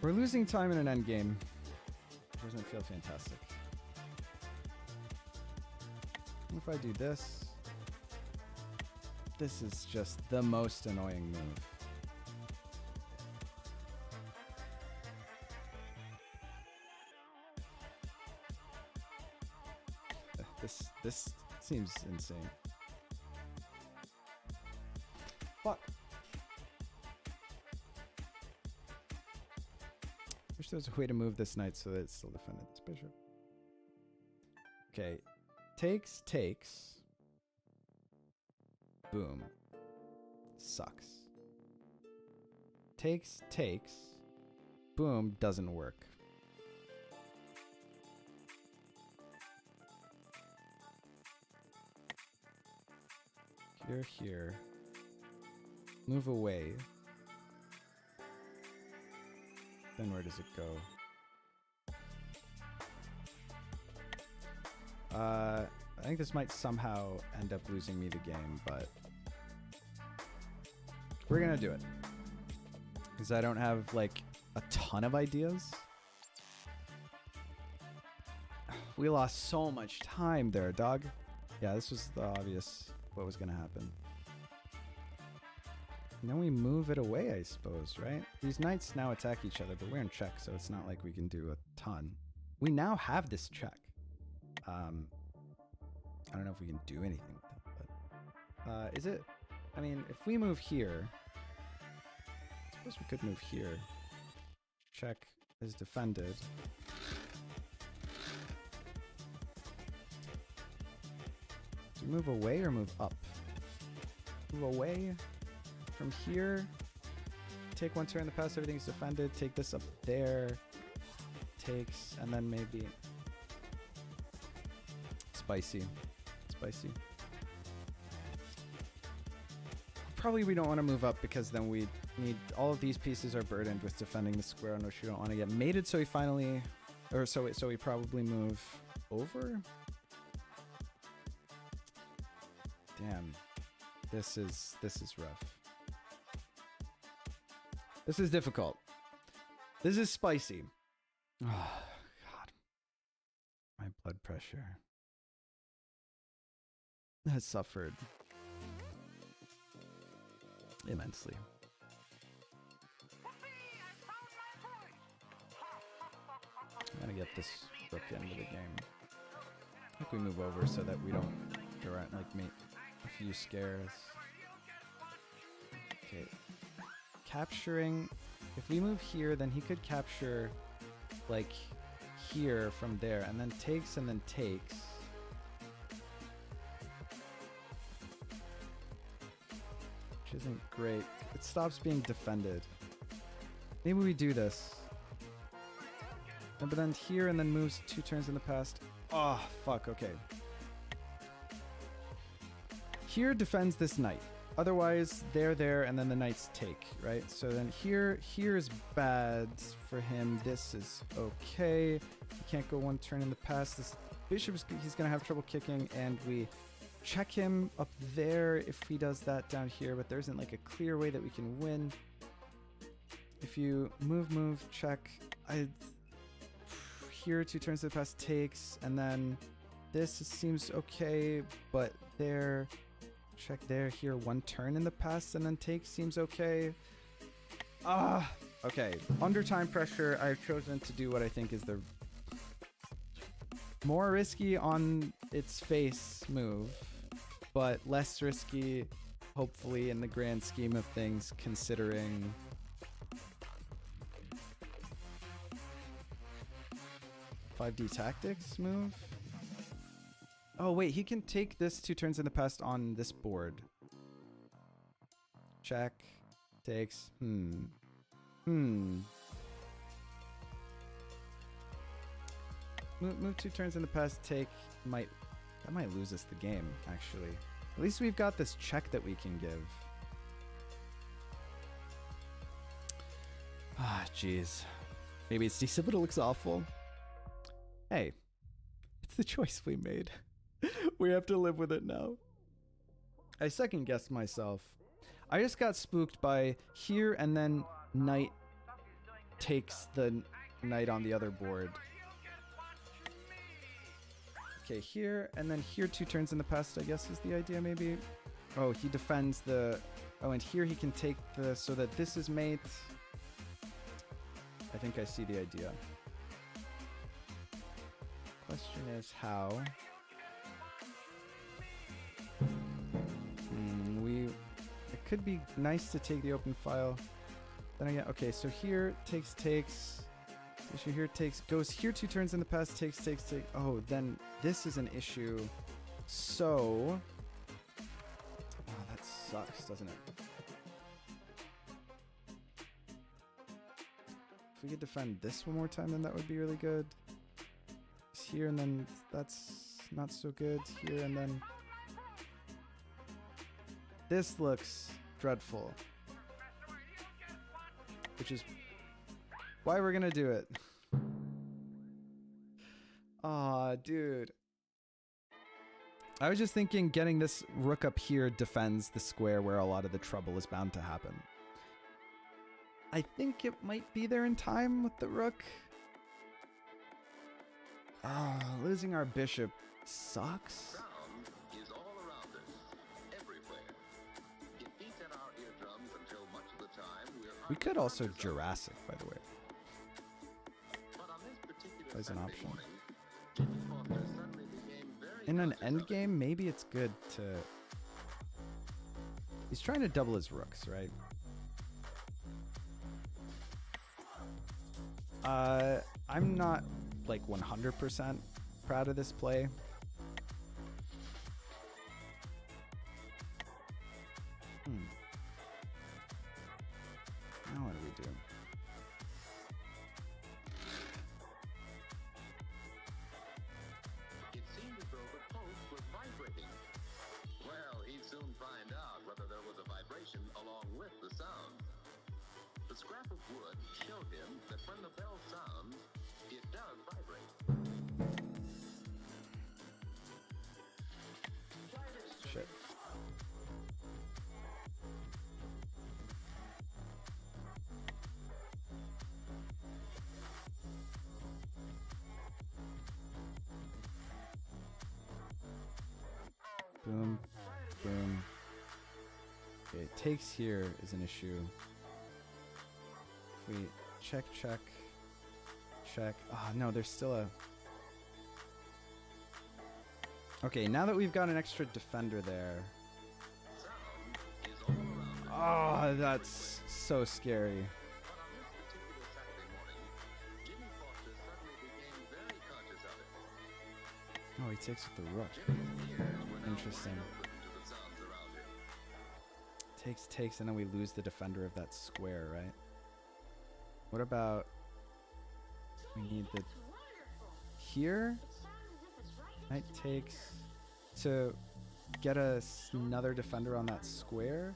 We're losing time in an endgame. Doesn't feel fantastic. What if I do this? This is just the most annoying move. This seems insane. Fuck. Wish there was a way to move this knight so that it's still defended this bishop. Okay. Takes. Boom. Sucks. Takes. Boom. Doesn't work. Here. Move away. Then where does it go? I think this might somehow end up losing me the game, but we're gonna do it. Because I don't have, like, a ton of ideas. We lost so much time there, dog. Yeah, this was the obvious what was gonna happen. And then we move it away, I suppose, right? These knights now attack each other, but we're in check, so it's not like we can do a ton. We now have this check. I don't know if we can do anything with it, but is it? I mean, if we move here, I suppose we could move here. Check is defended. Do we move away or move up? Move away from here. Take one turn in the past, everything's defended. Take this up there. Takes, and then maybe spicy. Probably we don't want to move up because then we need all of these pieces are burdened with defending the square on which we don't want to get mated. So we finally, so we probably move over. Damn. This is rough. This is difficult. This is spicy. Oh, God. My blood pressure has suffered immensely. I'm gonna get this rook into the game. I think we move over so that we don't go around like me. A few scares. Okay. Capturing. If we move here, then he could capture like here from there, and then takes and then takes. Which isn't great. It stops being defended. Maybe we do this. But then here and then moves 2 turns in the past. Oh, fuck, okay. Here defends this knight. Otherwise, there, and then the knights take, right? So then here is bad for him. This is okay. He can't go 1 turn in the past. This bishop, he's going to have trouble kicking, and we check him up there if he does that down here, but there isn't like a clear way that we can win. If you move, check. Here, 2 turns to the past takes, and then this seems okay, but there, check there, here, 1 turn in the past, and then take seems okay. Okay. Under time pressure, I've chosen to do what I think is the more risky on its face move, but less risky, hopefully, in the grand scheme of things, considering... .5D tactics move. Oh wait, he can take this 2 turns in the past on this board. Check. Takes. Move 2 turns in the past. Take. That might lose us the game, actually. At least we've got this check that we can give. Ah, jeez. Maybe it's decent, but it looks awful. Hey, it's the choice we made. We have to live with it now. I second guessed myself. I just got spooked by here and then knight takes the knight on the other board. Okay, here and then here 2 turns in the past, I guess is the idea maybe. Oh, he defends the... Oh, and here he can take the... So that this is mate. I think I see the idea. Question is how. It could be nice to take the open file. Then again, okay, so here takes. Issue here takes, goes here 2 turns in the past, takes. Oh, then this is an issue. So, oh, that sucks, doesn't it? If we could defend this one more time, then that would be really good. Here and then that's not so good. Here and then this looks dreadful, which is why we're gonna do it. Aw, dude. I was just thinking getting this rook up here defends the square where a lot of the trouble is bound to happen. I think it might be there in time with the rook. Losing our bishop sucks. Sound is all around us, everywhere. It beats in our eardrums until much of the time we're We could also Jurassic, by the way. But on this particular As an Sunday option. morning, Jimmy Foster suddenly became very In an conscious of endgame, maybe it's good to... He's trying to double his rooks, right? I'm not like 100% proud of this play. Now what do we do? It seemed as though the post was vibrating. Well, he'd soon find out whether there was a vibration along with the sound. The scrap of wood showed him that when the bell sounds, it does vibrate. Shit. Boom. Boom. Okay, takes here is an issue. If we check, check, check. Oh, no, there's still a... Okay, now that we've got an extra defender there. Oh, that's so scary. Oh, he takes with the rook. Interesting. Takes, and then we lose the defender of that square, right? What about... We need the... Here? Knight takes to get us another defender on that square?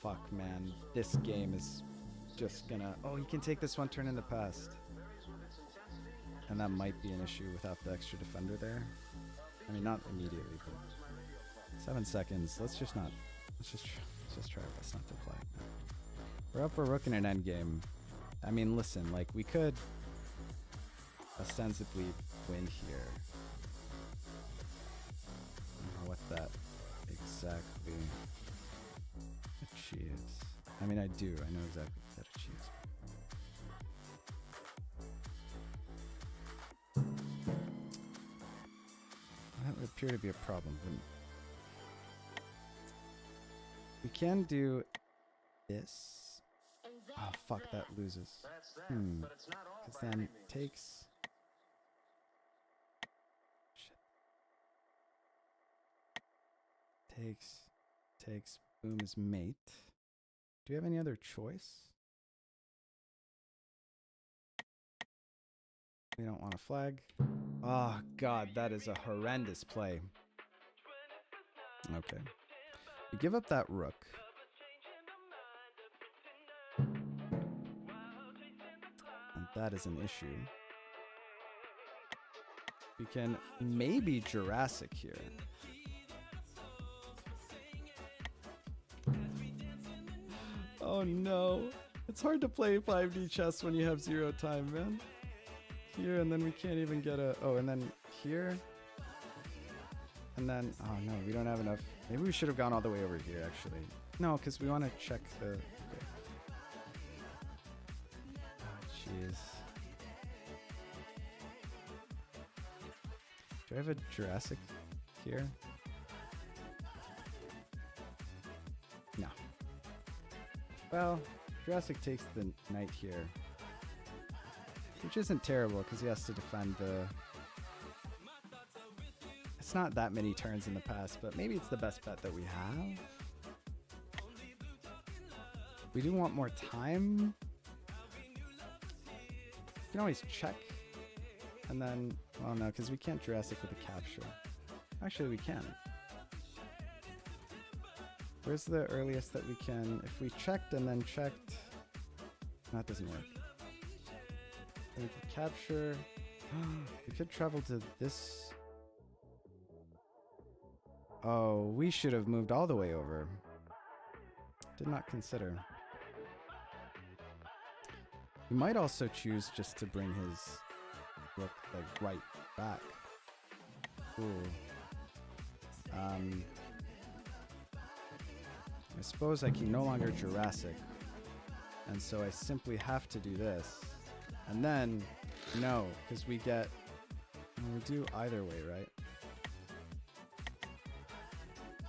Fuck, man. This game is just gonna... Oh, he can take this one turn in the past. And that might be an issue without the extra defender there. I mean, not immediately, but 7 seconds. Let's just try our best not to flag. We're up for rook in an endgame. I mean, listen, like, we could ostensibly win here. I don't know what that exactly achieves. I mean, I do. I know exactly what that achieves. That would appear to be a problem. We can do this. Oh, fuck, that loses. Because then takes... Shit. Takes, boom is mate. Do you have any other choice? We don't want to flag. Oh, God, that is a horrendous play. Okay. We give up that rook. And that is an issue. We can maybe Jurassic here. Oh no. It's hard to play 5D chess when you have 0 time, man. Here, and then we can't even get a... Oh, and then here. And then... Oh no, we don't have enough. Maybe we should have gone all the way over here, actually. No, because we want to check the... Okay. Oh, jeez. Do I have a Jurassic here? No. Well, Jurassic takes the knight here. Which isn't terrible, because he has to defend the... It's not that many turns in the past, but maybe it's the best bet that we have. We do want more time. We can always check. And then... Well, no, because we can't Jurassic with a capture. Actually, we can. Where's the earliest that we can... If we checked and then checked... That doesn't work. We could capture... We could travel to this... Oh, we should have moved all the way over. Did not consider. We might also choose just to bring his rook, like, right back. Ooh. I suppose I can no longer Jurassic. And so I simply have to do this. And then, no, because we get... We do either way, right?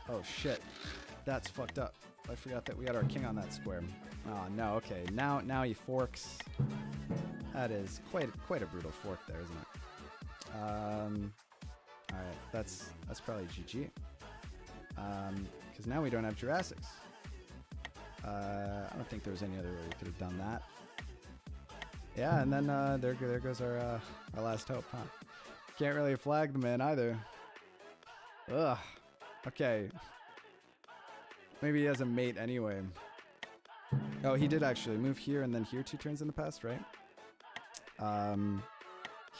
Oh, shit. That's fucked up. I forgot that we had our king on that square. Oh, no, okay. Now he forks. That is quite a brutal fork there, isn't it? Alright, that's probably GG. Because now we don't have Jurassics. I don't think there was any other way we could have done that. Yeah, and then there goes our last hope, huh? Can't really flag the man either. Ugh. Okay. Maybe he has a mate anyway. Oh, he did actually move here and then here 2 turns in the past, right?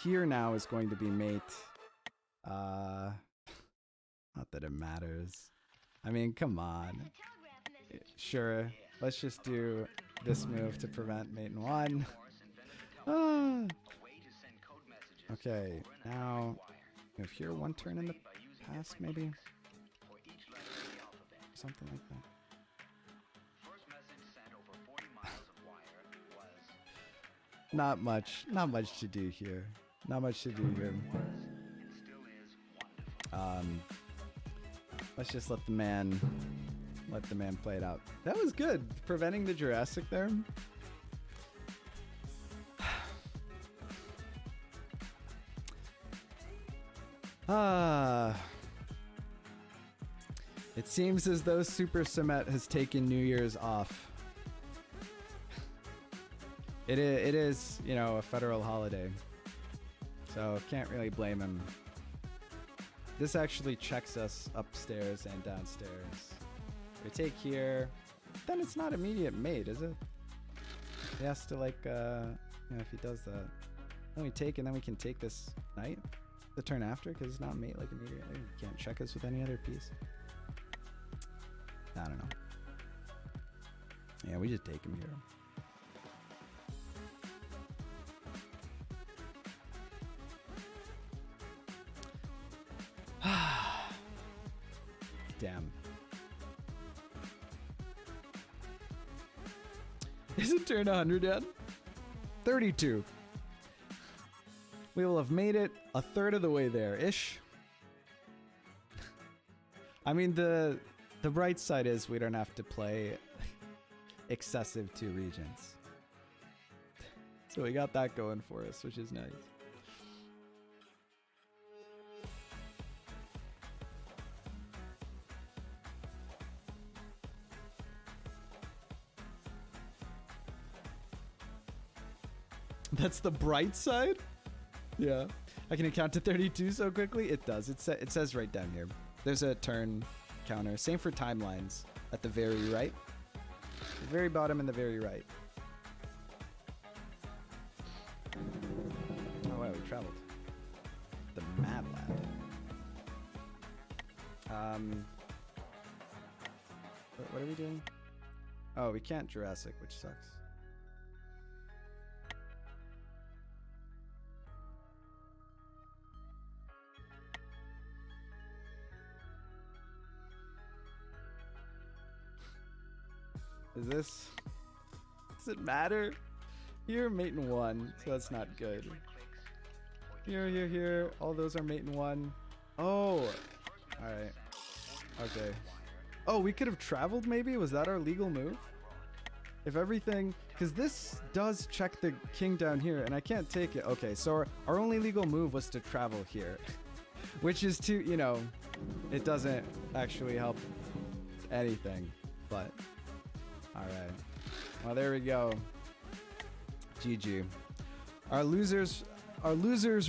Here now is going to be mate. Not that it matters. I mean, come on. Sure, let's just do this move to prevent mate in 1. Okay, now move here 1 turn in the fast, maybe? Something like that. Not much to do here. Not much to do here. Let's just let the man play it out. That was good. Preventing the Jurassic there. It seems as though Super Summit has taken New Year's off. It is, you know, a federal holiday. So can't really blame him. This actually checks us upstairs and downstairs. We take here, then it's not immediate mate, is it? He has to like, you know, if he does that. Then we take, and then we can take this knight the turn after, because it's not mate like immediately. You can't check us with any other piece. I don't know. Yeah, we just take him here. Damn. Is it turn 100 yet? 32. We will have made it a third of the way there-ish. I mean, the bright side is we don't have to play excessive 2 regions. So we got that going for us, which is nice. That's the bright side? Yeah. I can count to 32 so quickly? It does. It says right down here. There's a turn counter. Same for timelines at the very right. The very bottom and the very right. Oh, wow, we traveled. The Mad Lad. What are we doing? Oh, we can't Jurassic, which sucks. Does it matter? Here, mate in 1, so that's not good. Here. All those are mate in 1. Oh, alright. Okay. Oh, we could have traveled maybe? Was that our legal move? If everything, because this does check the king down here, and I can't take it. Okay, so our only legal move was to travel here. Which is to, you know, it doesn't actually help anything, but... Alright. Well, there we go. GG. Our losers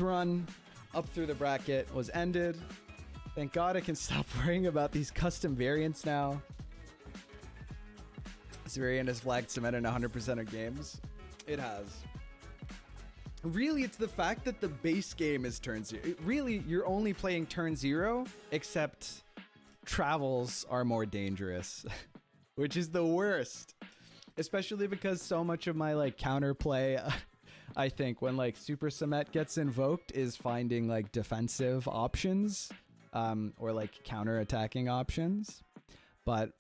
run up through the bracket was ended. Thank God I can stop worrying about these custom variants now. This variant has flagged cement in 100% of games. It has. Really, it's the fact that the base game is turn 0. Really, you're only playing turn 0, except travels are more dangerous. Which is the worst, especially because so much of my like counterplay, I think when like Super Cement gets invoked is finding like defensive options, or like counter attacking options. But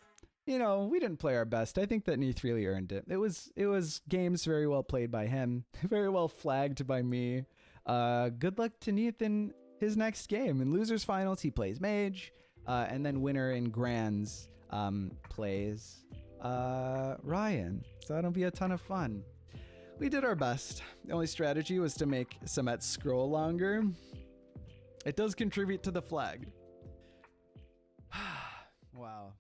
you know, we didn't play our best. I think that Neith really earned it. It was games very well played by him, very well flagged by me. Good luck to Neith in his next game. In losers finals, he plays mage, and then winner in grands. Plays Ryan, so that'll be a ton of fun. We did our best. The only strategy was to make Samet scroll longer. It does contribute to the flag. Wow.